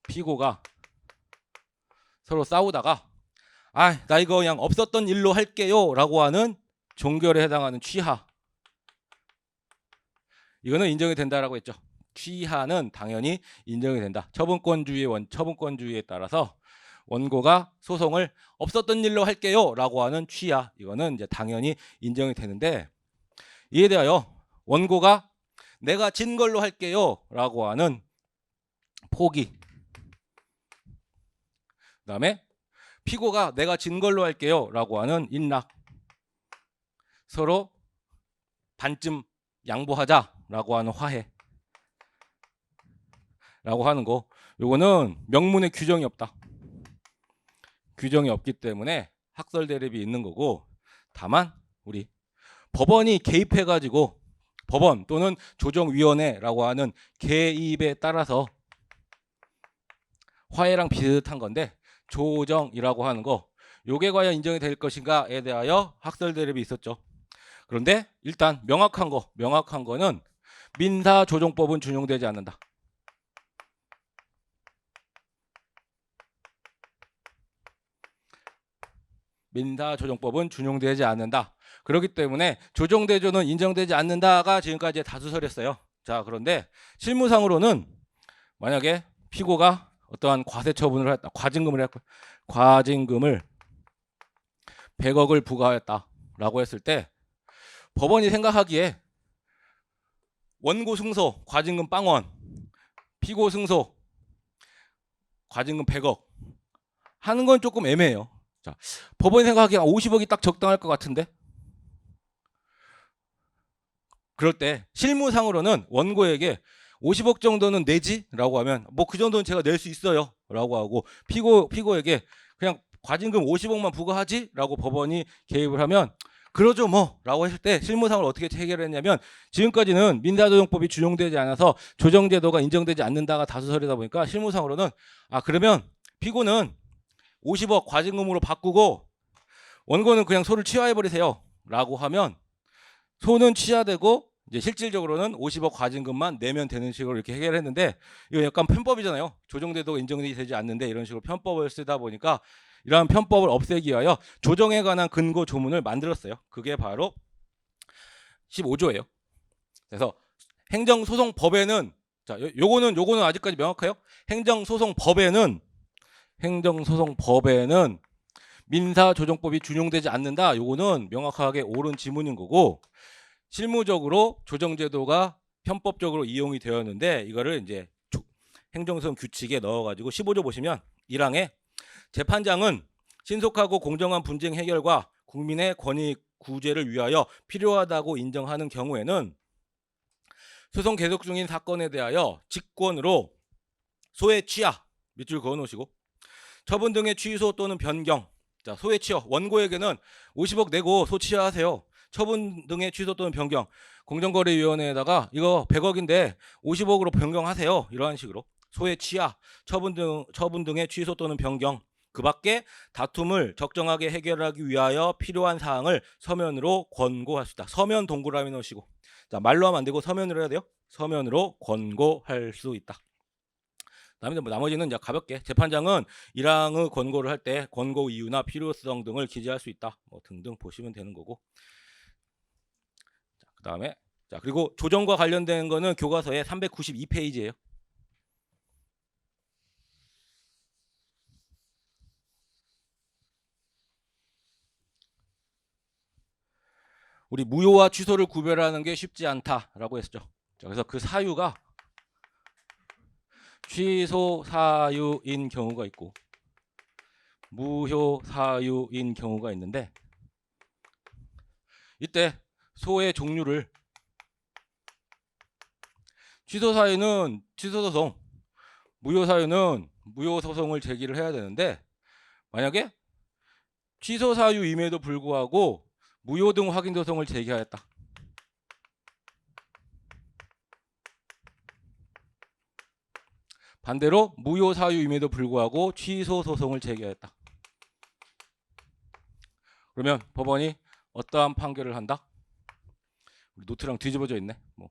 피고가 서로 싸우다가 나 이거 그냥 없었던 일로 할게요 라고 하는 종결에 해당하는 취하, 이거는 인정이 된다라고 했죠. 취하는 당연히 인정이 된다. 처분권주의에 따라서 원고가 소송을 없었던 일로 할게요 라고 하는 취하, 이거는 이제 당연히 인정이 되는데, 이에 대하여 원고가 내가 진 걸로 할게요 라고 하는 포기, 그 다음에 피고가 내가 진 걸로 할게요 라고 하는 인락, 서로 반쯤 양보하자 라고 하는 화해 라고 하는 거, 요거는 명문에 규정이 없다. 규정이 없기 때문에 학설 대립이 있는 거고, 다만 우리 법원이 개입해 가지고, 법원 또는 조정위원회라고 하는 개입에 따라서 화해랑 비슷한 건데, 조정이라고 하는 거, 요게 과연 인정이 될 것인가에 대하여 학설 대립이 있었죠. 그런데 일단 명확한 거는 민사조정법은 준용되지 않는다. 민사조정법은 준용되지 않는다. 그렇기 때문에 조정대조는 인정되지 않는다가 지금까지 다수설이었어요. 자, 그런데 실무상으로는 만약에 피고가 어떠한 과세처분을 했다, 과징금을 100억을 부과했다라고 했을 때, 법원이 생각하기에 원고 승소 과징금 빵원, 피고 승소 과징금 100억 하는 건 조금 애매해요. 자, 법원이 생각하기에 50억이 딱 적당할 것 같은데, 그럴 때 실무상으로는 원고에게 50억 정도는 내지? 라고 하면 뭐 그 정도는 제가 낼 수 있어요 라고 하고, 피고에게 그냥 과징금 50억만 부과하지? 라고 법원이 개입을 하면 그러죠 뭐 라고 했을 때 실무상으로 어떻게 해결했냐면, 지금까지는 민사조정법이 준용되지 않아서 조정제도가 인정되지 않는다가 다수설이다 보니까 실무상으로는 그러면 피고는 50억 과징금으로 바꾸고 원고는 그냥 소를 취하해버리세요 라고 하면, 소는 취하되고 이제 실질적으로는 50억 과징금만 내면 되는 식으로 이렇게 해결했는데, 이거 약간 편법이잖아요. 조정제도가 인정되지 않는데 이런 식으로 편법을 쓰다 보니까 이러한 편법을 없애기 위하여 조정에 관한 근거 조문을 만들었어요. 그게 바로 15조예요. 그래서 행정소송법에는, 자, 요거는 아직까지 명확해요. 행정소송법에는 민사조정법이 준용되지 않는다. 요거는 명확하게 옳은 지문인 거고, 실무적으로 조정제도가 편법적으로 이용이 되었는데, 이거를 이제 행정소송 규칙에 넣어가지고 15조 보시면 1항에 재판장은 신속하고 공정한 분쟁 해결과 국민의 권익 구제를 위하여 필요하다고 인정하는 경우에는 소송 계속 중인 사건에 대하여 직권으로 소의 취하, 밑줄 그어놓으시고, 처분 등의 취소 또는 변경. 자, 소의 취하, 원고에게는 50억 내고 소 취하하세요. 처분 등의 취소 또는 변경, 공정거래위원회에다가 이거 100억인데 50억으로 변경하세요. 이러한 식으로 소의 취하, 처분 등의 취소 또는 변경, 그 밖에 다툼을 적정하게 해결하기 위하여 필요한 사항을 서면으로 권고할 수 있다. 서면 동그라미 넣으시고, 자, 말로 하면 안 되고 서면으로 해야 돼요. 서면으로 권고할 수 있다. 그다음에 뭐 나머지는 이제 가볍게 재판장은 1항의 권고를 할 때 권고 이유나 필요성 등을 기재할 수 있다. 뭐 등등 보시면 되는 거고. 자, 그다음에 자, 그리고 조정과 관련된 거는 교과서에 392페이지예요. 우리 무효와 취소를 구별하는 게 쉽지 않다라고 했죠. 자, 그래서 그 사유가 취소 사유인 경우가 있고 무효 사유인 경우가 있는데, 이때 소의 종류를 취소 사유는 취소 소송, 무효 사유는 무효 소송을 제기를 해야 되는데 만약에 취소 사유임에도 불구하고 무효 등 확인 소송을 제기하였다. 반대로 무효 사유임에도 불구하고 취소 소송을 제기하였다. 그러면 법원이 어떠한 판결을 한다? 노트랑 뒤집어져 있네. 뭐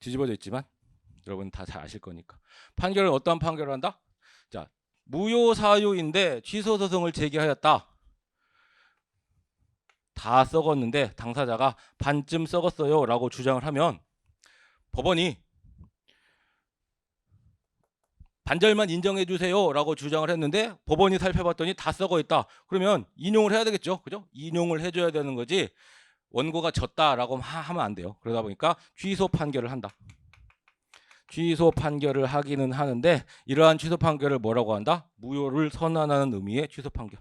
뒤집어져 있지만 여러분 다 잘 아실 거니까. 판결은 어떠한 판결을 한다? 자, 무효 사유인데 취소 소송을 제기하였다. 다 썩었는데 당사자가 반쯤 썩었어요 라고 주장을 하면 법원이 반절만 인정해 주세요 라고 주장을 했는데 법원이 살펴봤더니 다 썩어 있다. 그러면 인용을 해야 되겠죠. 그죠? 인용을 해줘야 되는 거지 원고가 졌다라고 하면 안 돼요. 그러다 보니까 취소 판결을 한다. 취소 판결을 하기는 하는데 이러한 취소 판결을 뭐라고 한다? 무효를 선언하는 의미의 취소 판결.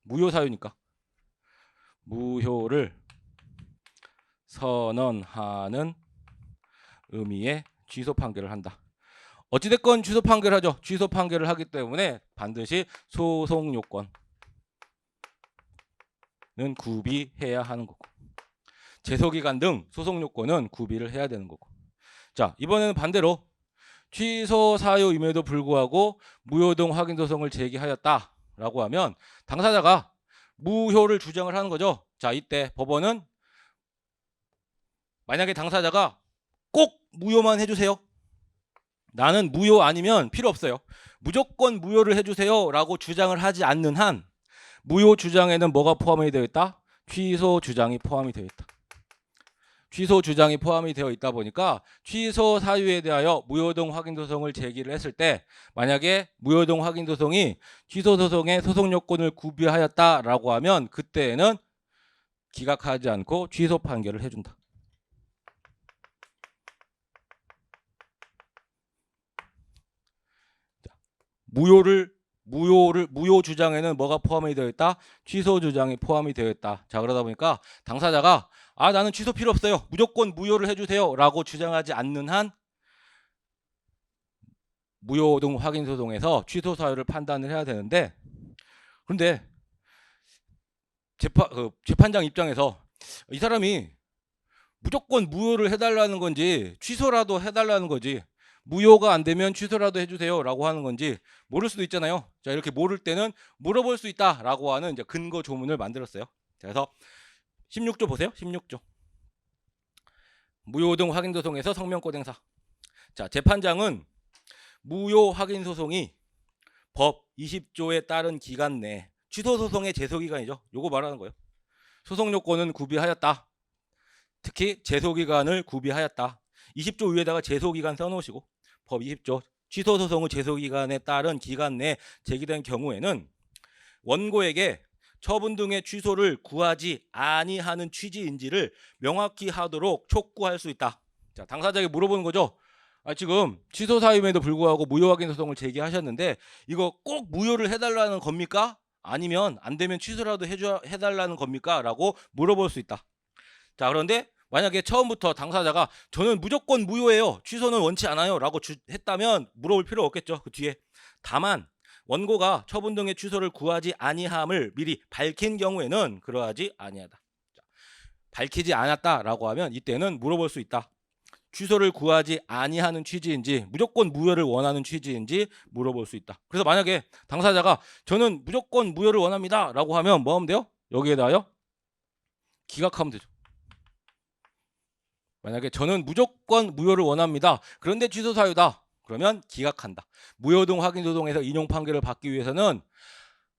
무효 사유니까 무효를 선언하는 의미의 취소 판결을 한다. 어찌됐건 취소 판결을 하죠. 취소 판결을 하기 때문에 반드시 소송 요건은 구비해야 하는 거고 제소기간 등 소송 요건은 구비를 해야 되는 거고. 자, 이번에는 반대로 취소 사유임에도 불구하고 무효 등 확인 소송을 제기하였다라고 하면 당사자가 무효를 주장을 하는 거죠. 자, 이때 법원은 만약에 당사자가 꼭 무효만 해주세요. 나는 무효 아니면 필요 없어요. 무조건 무효를 해주세요 라고 주장을 하지 않는 한 무효 주장에는 뭐가 포함이 되어 있다? 취소 주장이 포함이 되어 있다. 취소 주장이 포함이 되어 있다 보니까 취소 사유에 대하여 무효 등 확인 소송을 제기를 했을 때 만약에 무효 등 확인 소송이 취소 소송의 소송 요건을 구비하였다라고 하면 그때에는 기각하지 않고 취소 판결을 해준다. 무효 주장에는 뭐가 포함이 되어 있다? 취소 주장이 포함이 되어 있다. 자, 그러다 보니까 당사자가 나는 취소 필요 없어요. 무조건 무효를 해주세요 라고 주장하지 않는 한 무효 등 확인 소송에서 취소 사유를 판단을 해야 되는데 그런데 재판장 입장에서 이 사람이 무조건 무효를 해달라는 건지 취소라도 해달라는 거지 무효가 안 되면 취소라도 해주세요 라고 하는 건지 모를 수도 있잖아요. 자, 이렇게 모를 때는 물어볼 수 있다 라고 하는 이제 근거 조문을 만들었어요. 자, 그래서 16조 보세요. 16조 무효 등 확인 소송에서 성명권 행사. 자, 재판장은 무효 확인 소송이 법 20조에 따른 기간 내 취소 소송의 제소 기간이죠. 요거 말하는 거예요. 소송 요건은 구비하였다. 특히 제소 기간을 구비하였다. 20조 위에다가 제소 기간 써놓으시고 법 20조 취소 소송의 제소 기간에 따른 기간 내에 제기된 경우에는 원고에게 처분 등의 취소를 구하지 아니하는 취지인지를 명확히 하도록 촉구할 수 있다. 자, 당사자에게 물어보는 거죠. 지금 취소 사유임에도 불구하고 무효 확인 소송을 제기하셨는데 이거 꼭 무효를 해달라는 겁니까? 아니면 안 되면 취소라도 해달라는 겁니까? 라고 물어볼 수 있다. 자, 그런데 만약에 처음부터 당사자가 저는 무조건 무효예요. 취소는 원치 않아요. 라고 했다면 물어볼 필요 없겠죠. 그 뒤에. 다만 원고가 처분 등의 취소를 구하지 아니함을 미리 밝힌 경우에는 그러하지 아니하다. 자, 밝히지 않았다라고 하면 이때는 물어볼 수 있다. 취소를 구하지 아니하는 취지인지 무조건 무효를 원하는 취지인지 물어볼 수 있다. 그래서 만약에 당사자가 저는 무조건 무효를 원합니다 라고 하면 뭐 하면 돼요? 여기에다요 기각하면 되죠. 만약에 저는 무조건 무효를 원합니다. 그런데 취소 사유다. 그러면 기각한다. 무효 등 확인 소송에서 인용 판결을 받기 위해서는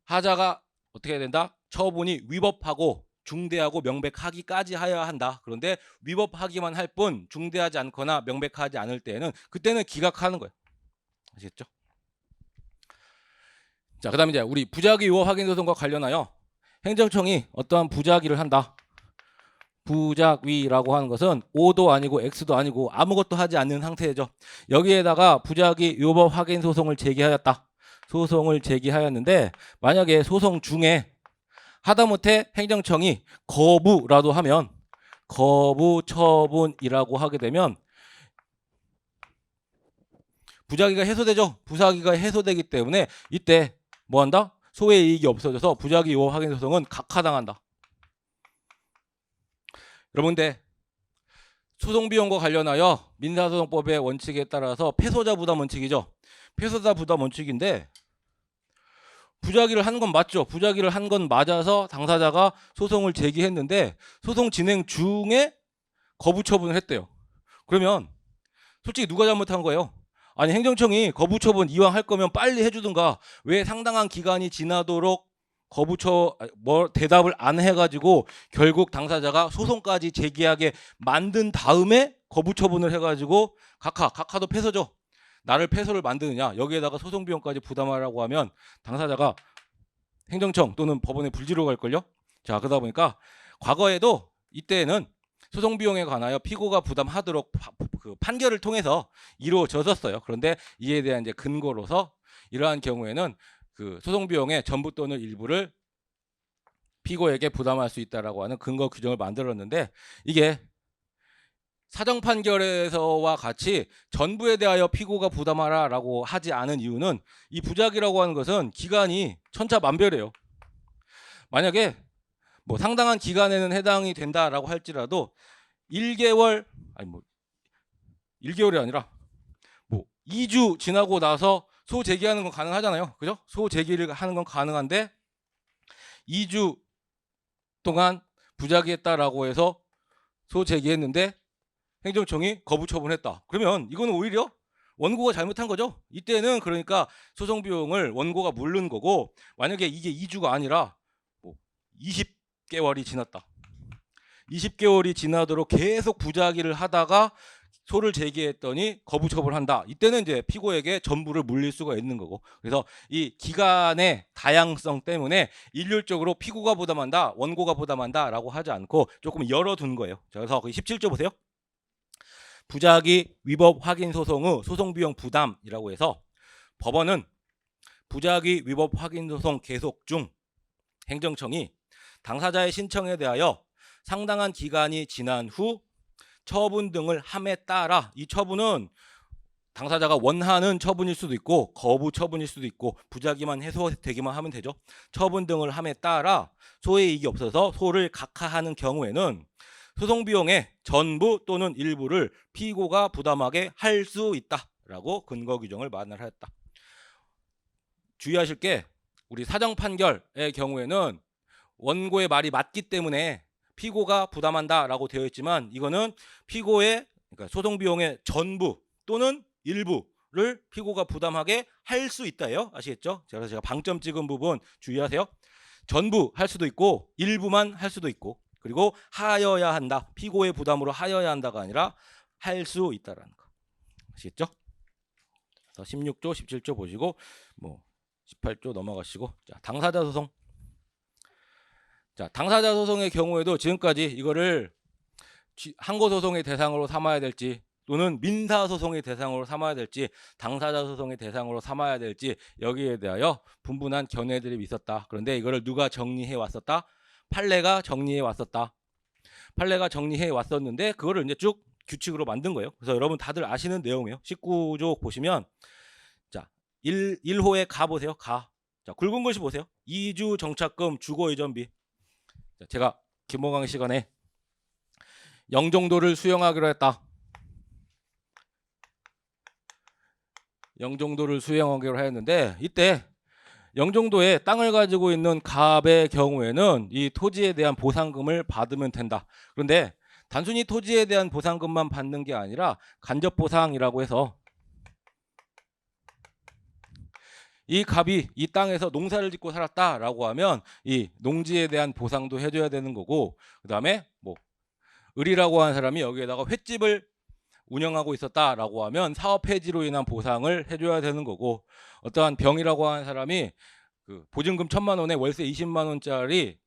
하자가 어떻게 해야 된다? 처분이 위법하고 중대하고 명백하기까지 해야 한다. 그런데 위법하기만 할 뿐 중대하지 않거나 명백하지 않을 때에는 그때는 기각하는 거예요. 아시겠죠? 자, 그다음에 이제 우리 부작위 위법 확인 소송과 관련하여 행정청이 어떠한 부작위를 한다. 부작위라고 하는 것은 O도 아니고 X도 아니고 아무것도 하지 않는 상태죠. 여기에다가 부작위 위법 확인 소송을 제기하였다. 소송을 제기하였는데 만약에 소송 중에 하다못해 행정청이 거부라도 하면 거부 처분이라고 하게 되면 부작위가 해소되죠. 부작위가 해소되기 때문에 이때 뭐 한다? 소의 이익이 없어져서 부작위 위법 확인 소송은 각하당한다. 여러분들 소송 비용과 관련하여 민사소송법의 원칙에 따라서 패소자 부담 원칙이죠. 패소자 부담 원칙인데 부작위를 한 건 맞죠. 부작위를 한 건 맞아서 당사자가 소송을 제기했는데 소송 진행 중에 거부 처분을 했대요. 그러면 솔직히 누가 잘못한 거예요? 아니 행정청이 거부 처분 이왕 할 거면 빨리 해주든가 왜 상당한 기간이 지나도록 대답을 안 해가지고 결국 당사자가 소송까지 제기하게 만든 다음에 거부 처분을 해가지고 각하도 패소죠. 나를 패소를 만드느냐 여기에다가 소송 비용까지 부담하라고 하면 당사자가 행정청 또는 법원에 불지로 갈걸요. 자 그러다 보니까 과거에도 이때는 소송 비용에 관하여 피고가 부담하도록 그 판결을 통해서 이루어졌었어요. 그런데 이에 대한 이제 근거로서 이러한 경우에는 그 소송 비용의 전부 또는 일부를 피고에게 부담할 수 있다라고 하는 근거 규정을 만들었는데 이게 사정 판결에서와 같이 전부에 대하여 피고가 부담하라라고 하지 않은 이유는 이 부작위라고 하는 것은 기간이 천차만별이에요. 만약에 뭐 상당한 기간에는 해당이 된다라고 할지라도 1개월 아니 뭐 1개월이 아니라 뭐 2주 지나고 나서 소 제기하는 건 가능하잖아요. 그죠? 소 제기를 하는 건 가능한데 2주 동안 부작위했다라고 해서 소 제기했는데 행정청이 거부 처분했다. 그러면 이거는 오히려 원고가 잘못한 거죠. 이때는 그러니까 소송 비용을 원고가 물는 거고 만약에 이게 2주가 아니라 뭐 20개월이 지났다. 20개월이 지나도록 계속 부작위를 하다가 소를 제기했더니 거부 처분한다. 이때는 이제 피고에게 전부를 물릴 수가 있는 거고. 그래서 이 기간의 다양성 때문에 일률적으로 피고가 부담한다, 원고가 부담한다라고 하지 않고 조금 열어둔 거예요. 자, 그래서 17조 보세요. 부작위 위법 확인 소송의 소송 비용 부담이라고 해서 법원은 부작위 위법 확인 소송 계속 중 행정청이 당사자의 신청에 대하여 상당한 기간이 지난 후 처분 등을 함에 따라 이 처분은 당사자가 원하는 처분일 수도 있고 거부 처분일 수도 있고 부작위만 해소되기만 하면 되죠. 처분 등을 함에 따라 소의 이익이 없어서 소를 각하하는 경우에는 소송 비용의 전부 또는 일부를 피고가 부담하게 할 수 있다라고 근거 규정을 마련하였다. 주의하실 게 우리 사정 판결의 경우에는 원고의 말이 맞기 때문에 피고가 부담한다라고 되어 있지만 이거는 피고의 그러니까 소송 비용의 전부 또는 일부를 피고가 부담하게 할 수 있다예요. 아시겠죠? 그래서 제가 방점 찍은 부분 주의하세요. 전부 할 수도 있고 일부만 할 수도 있고 그리고 하여야 한다. 피고의 부담으로 하여야 한다가 아니라 할 수 있다라는 거. 아시겠죠? 그래서 16조, 17조 보시고 뭐 18조 넘어가시고 자, 당사자 소송. 자, 당사자 소송의 경우에도 지금까지 이거를 항고 소송의 대상으로 삼아야 될지 또는 민사 소송의 대상으로 삼아야 될지 당사자 소송의 대상으로 삼아야 될지 여기에 대하여 분분한 견해들이 있었다. 그런데 이거를 누가 정리해 왔었다? 판례가 정리해 왔었다. 판례가 정리해 왔었는데 그거를 이제 쭉 규칙으로 만든 거예요. 그래서 여러분 다들 아시는 내용이에요. 19조 보시면 자, 1호에 가 보세요. 가. 자, 굵은 글씨 보세요. 2주 정착금 주거 이전비. 자, 제가 김호강 시간에 영종도를 수용하기로 했다. 영종도를 수용하기로 했는데 이때 영종도에 땅을 가지고 있는 갑의 경우에는 이 토지에 대한 보상금을 받으면 된다. 그런데 단순히 토지에 대한 보상금만 받는 게 아니라 간접보상이라고 해서 이 갑이 이 땅에서 농사를 짓고 살았다라고 하면 이 농지에 대한 보상도 해줘야 되는 거고 그 다음에 뭐 을이라고 하는 사람이 여기에다가 횟집을 운영하고 있었다라고 하면 사업 폐지로 인한 보상을 해줘야 되는 거고 어떠한 병이라고 하는 사람이 그 보증금 1,000만 원에 월세 20만 원짜리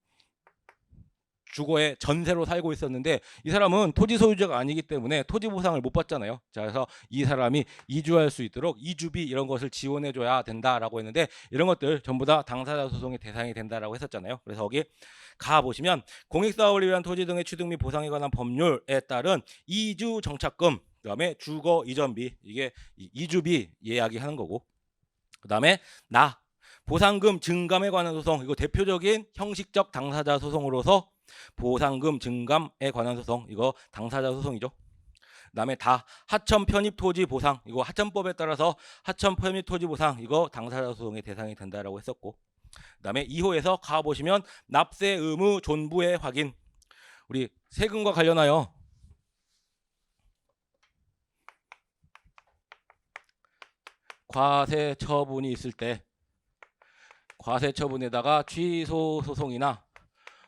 주거에 전세로 살고 있었는데 이 사람은 토지 소유자가 아니기 때문에 토지 보상을 못 받잖아요. 자, 그래서 이 사람이 이주할 수 있도록 이주비 이런 것을 지원해 줘야 된다라고 했는데 이런 것들 전부 다 당사자 소송의 대상이 된다라고 했었잖아요. 그래서 거기 가 보시면 공익사업을 위한 토지 등의 취득 및 보상에 관한 법률에 따른 이주 정착금 그다음에 주거 이전비 이게 이주비 예약이 하는 거고, 그다음에 나 보상금 증감에 관한 소송, 이거 대표적인 형식적 당사자 소송으로서 보상금 증감에 관한 소송, 이거 당사자 소송이죠. 그다음에 다 하천 편입 토지 보상, 이거 하천법에 따라서 하천 편입 토지 보상 이거 당사자 소송의 대상이 된다라고 했었고, 그다음에 2호에서 가 보시면 납세 의무 존부의 확인, 우리 세금과 관련하여 과세 처분이 있을 때 과세 처분에다가 취소 소송이나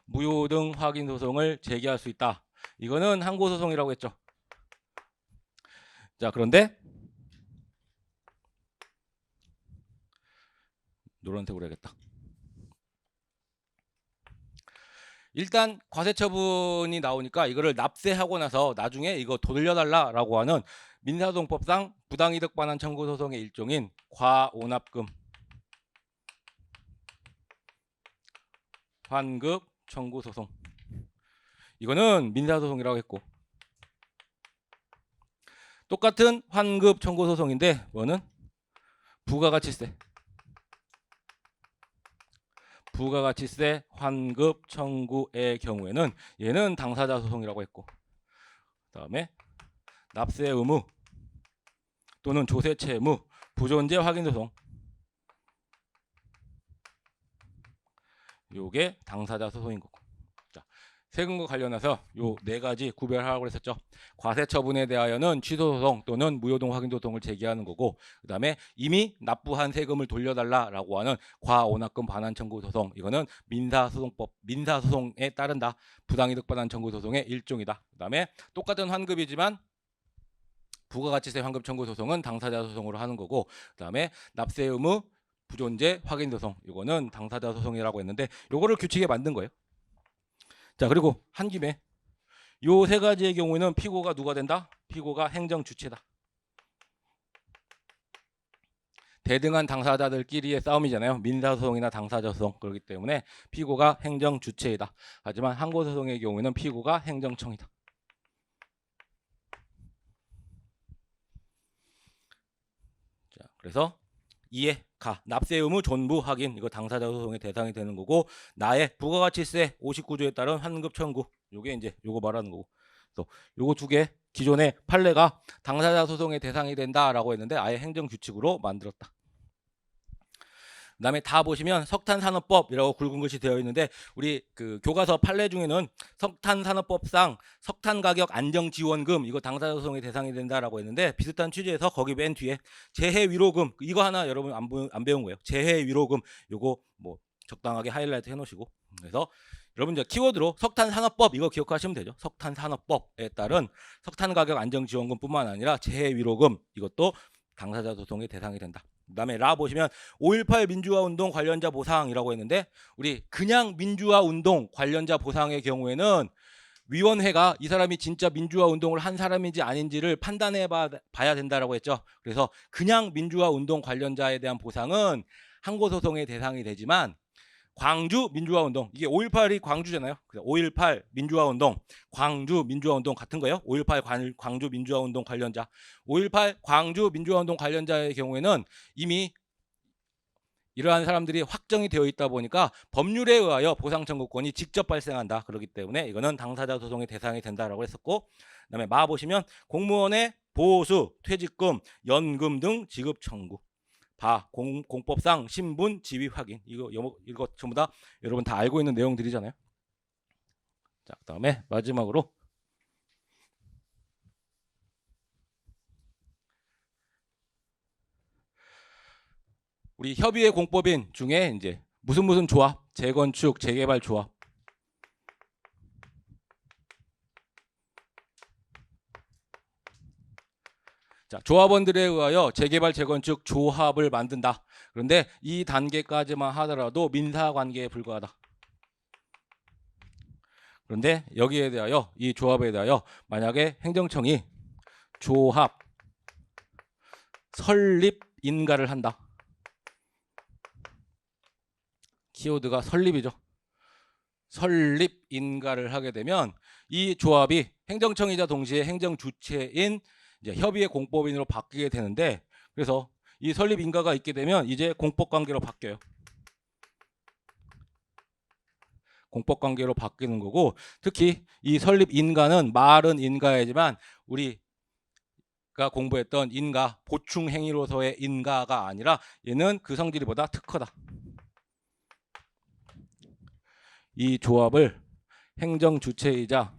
무효 등 확인 소송을 제기할 수 있다. 이거는 항고 소송이라고 했죠. 자, 그런데 노란색으로 해야겠다. 일단 과세 처분이 나오니까 이거를 납세하고 나서 나중에 이거 돌려달라라고 하는 민사소송법상 부당이득 반환 청구 소송의 일종인 과오납금 환급 청구 소송, 이거는 민사소송이라고 했고, 똑같은 환급 청구 소송인데 뭐는 부가가치세 환급 청구의 경우에는 얘는 당사자 소송이라고 했고, 그다음에 납세 의무 또는 조세 채무 부존재 확인 소송, 요게 당사자 소송인 거고. 자, 세금과 관련해서 요 네 가지 구별하라고 했었죠. 과세 처분에 대하여는 취소 소송 또는 무효동 확인 소송을 제기하는 거고, 그다음에 이미 납부한 세금을 돌려달라라고 하는 과오납금 반환 청구 소송, 이거는 민사소송에 따른다. 부당이득 반환 청구 소송의 일종이다. 그다음에 똑같은 환급이지만 부가가치세 환급 청구 소송은 당사자 소송으로 하는 거고, 그다음에 납세 의무 부존재 확인 소송, 이거는 당사자 소송이라고 했는데 요거를 규칙에 만든 거예요. 자, 그리고 한 김에 요 세 가지의 경우에는 피고가 누가 된다? 피고가 행정 주체다. 대등한 당사자들끼리의 싸움이잖아요. 민사소송이나 당사자소송. 그렇기 때문에 피고가 행정 주체이다. 하지만 항고소송의 경우에는 피고가 행정청이다. 자, 그래서 이에 가 납세 의무 존부 확인, 이거 당사자 소송의 대상이 되는 거고, 나의 부가가치세 59조에 따른 환급 청구, 요게 이제 요거 말하는 거고, 또 요거 두 개 기존의 판례가 당사자 소송의 대상이 된다라고 했는데 아예 행정 규칙으로 만들었다. 그다음에 다 보시면 석탄산업법이라고 굵은 글씨 되어 있는데, 우리 그 교과서 판례 중에는 석탄산업법상 석탄가격 안정지원금 이거 당사자 소송의 대상이 된다라고 했는데, 비슷한 취지에서 거기 맨 뒤에 재해위로금 이거 하나 여러분 안 배운 거예요. 재해위로금 요거 뭐 적당하게 하이라이트 해놓으시고, 그래서 여러분 이제 키워드로 석탄산업법 이거 기억하시면 되죠. 석탄산업법에 따른 석탄가격 안정지원금뿐만 아니라 재해위로금 이것도 당사자 소송의 대상이 된다. 그다음에 라 보시면 5.18 민주화운동 관련자 보상이라고 했는데, 우리 그냥 민주화운동 관련자 보상의 경우에는 위원회가 이 사람이 진짜 민주화운동을 한 사람인지 아닌지를 판단해 봐야 된다라고 했죠. 그래서 그냥 민주화운동 관련자에 대한 보상은 항고소송의 대상이 되지만, 광주 민주화운동, 이게 5.18이 광주잖아요. 5.18 민주화운동, 광주 민주화운동 같은 거예요. 5.18 광주 민주화운동 관련자, 5.18 광주 민주화운동 관련자의 경우에는 이미 이러한 사람들이 확정이 되어 있다 보니까 법률에 의하여 보상 청구권이 직접 발생한다. 그렇기 때문에 이거는 당사자 소송의 대상이 된다라고 했었고, 그다음에 마 보시면 공무원의 보수, 퇴직금, 연금 등 지급 청구. 공법상 신분 지위 확인, 이거 전부 다 여러분 다 알고 있는 내용들이잖아요. 자, 그다음에 마지막으로 우리 협의회 공법인 중에 이제 무슨 조합, 재건축, 재개발 조합, 자, 조합원들에 의하여 재개발, 재건축 조합을 만든다. 그런데 이 단계까지만 하더라도 민사관계에 불과하다. 그런데 여기에 대하여, 이 조합에 대하여 만약에 행정청이 조합 설립 인가를 한다. 키워드가 설립이죠. 설립 인가를 하게 되면 이 조합이 행정청이자 동시에 행정 주체인 이제 협의의 공법인으로 바뀌게 되는데, 그래서 이 설립 인가가 있게 되면 이제 공법 관계로 바뀌어요. 공법 관계로 바뀌는 거고, 특히 이 설립 인가는 말은 인가이지만 우리가 공부했던 인가, 보충 행위로서의 인가가 아니라 얘는 그 성질보다 특허다. 이 조합을 행정 주체이자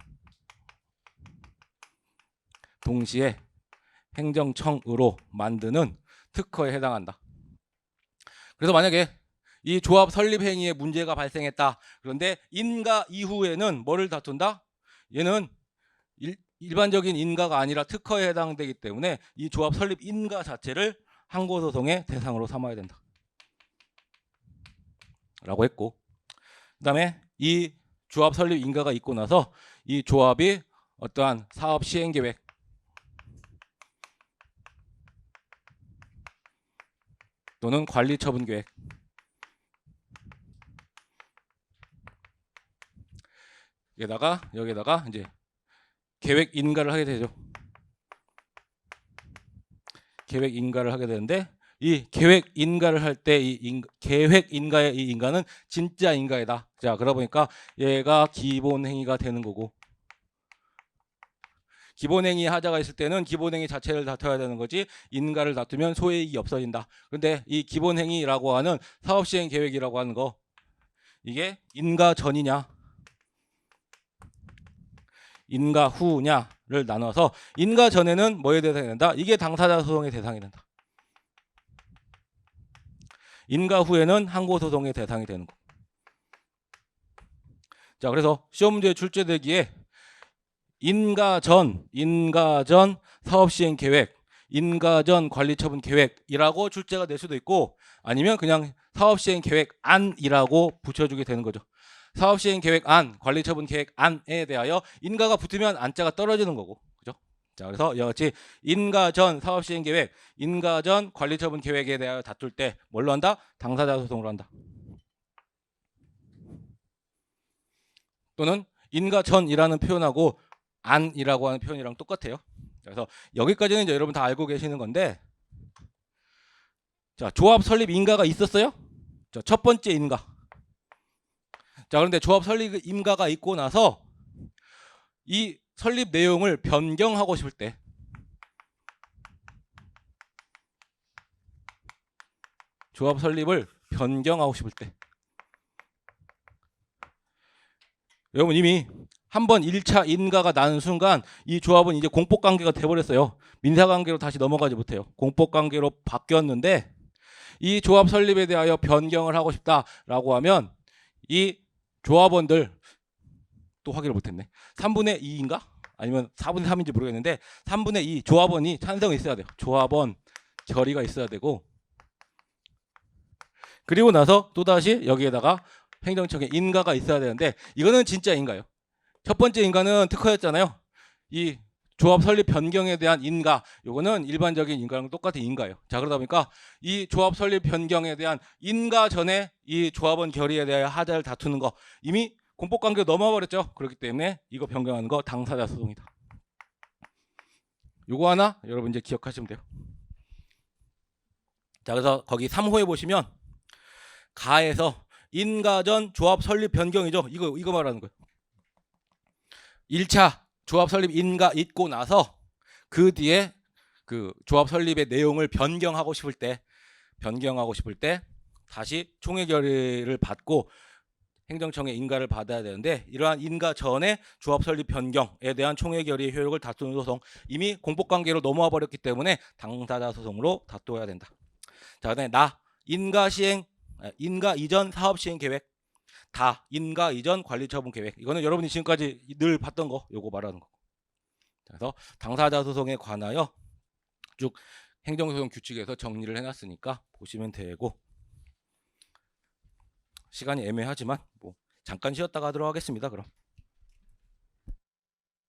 동시에 행정청으로 만드는 특허에 해당한다. 그래서 만약에 이 조합 설립 행위에 문제가 발생했다. 그런데 인가 이후에는 뭐를 다툰다? 얘는 일반적인 인가가 아니라 특허에 해당되기 때문에 이 조합 설립 인가 자체를 항고소송의 대상으로 삼아야 된다. 라고 했고, 그 다음에 이 조합 설립 인가가 있고 나서 이 조합이 어떠한 사업 시행 계획 또는 관리 처분 계획 여기다가 이제 계획 인가를 하게 되죠. 계획 인가를 하게 되는데, 이 계획 인가를 할 때 이 계획 인가의 이 인가는 진짜 인가이다. 자, 그러다 보니까 얘가 기본 행위가 되는 거고, 기본 행위 하자가 있을 때는 기본 행위 자체를 다퉈야 되는 거지, 인가를 다투면 소액이 없어진다. 그런데 이 기본 행위라고 하는 사업 시행 계획이라고 하는 거, 이게 인가 전이냐 인가 후냐를 나눠서 인가 전에는 뭐에 대상이 된다? 이게 당사자 소송의 대상이 된다. 인가 후에는 항고소송의 대상이 되는 거. 자, 그래서 시험 문제에 출제되기에 인가 전 사업 시행 계획, 인가 전 관리 처분 계획이라고 출제가 될 수도 있고, 아니면 그냥 사업 시행 계획 안이라고 붙여주게 되는 거죠. 사업 시행 계획 안, 관리 처분 계획 안에 대하여 인가가 붙으면 안자가 떨어지는 거고, 그죠? 자, 그래서 이와 같이 인가 전 사업 시행 계획, 인가 전 관리 처분 계획에 대하여 다툴 때 뭘로 한다? 당사자 소송으로 한다. 또는 인가 전이라는 표현하고 안이라고 하는 표현이랑 똑같아요. 그래서 여기까지는 이제 여러분 다 알고 계시는 건데, 자, 조합 설립 인가가 있었어요? 자, 첫 번째 인가. 자, 그런데 조합 설립 인가가 있고 나서 이 설립 내용을 변경하고 싶을 때, 조합 설립을 변경하고 싶을 때, 여러분 이미 한번 1차 인가가 나는 순간 이 조합은 이제 공법관계가 돼버렸어요. 민사관계로 다시 넘어가지 못해요. 공법관계로 바뀌었는데, 이 조합 설립에 대하여 변경을 하고 싶다라고 하면 이 조합원들, 또 확인을 못했네, 3분의 2인가? 아니면 4분의 3인지 모르겠는데 3분의 2 조합원이 찬성이 있어야 돼요. 조합원 결의가 있어야 되고, 그리고 나서 또다시 여기에다가 행정청의 인가가 있어야 되는데, 이거는 진짜 인가예요. 첫 번째 인가는 특허였잖아요. 이 조합 설립 변경에 대한 인가, 요거는 일반적인 인가랑 똑같은 인가예요. 자, 그러다 보니까 이 조합 설립 변경에 대한 인가 전에 이 조합원 결의에 대하여 하자를 다투는 거 이미 공법관계로 넘어버렸죠. 그렇기 때문에 이거 변경하는 거 당사자 소송이다. 요거 하나 여러분 이제 기억하시면 돼요. 자, 그래서 거기 3호에 보시면 가에서 인가 전 조합 설립 변경이죠. 이거 말하는 거예요. 1차 조합 설립 인가 있고 나서 그 뒤에 그 조합 설립의 내용을 변경하고 싶을 때 다시 총회 결의를 받고 행정청의 인가를 받아야 되는데, 이러한 인가 전에 조합 설립 변경에 대한 총회 결의 효력을 다투는 소송, 이미 공법관계로 넘어와 버렸기 때문에 당사자 소송으로 다투어야 된다. 자, 그다음에 인가 이전 사업 시행 계획, 인가 이전 관리 처분 계획, 이거는 여러분이 지금까지 늘 봤던 거, 요거 말하는 거. 그래서 당사자 소송에 관하여 쭉 행정소송 규칙에서 정리를 해놨으니까 보시면 되고, 시간이 애매하지만 뭐 잠깐 쉬었다가 하도록 하겠습니다. 그럼.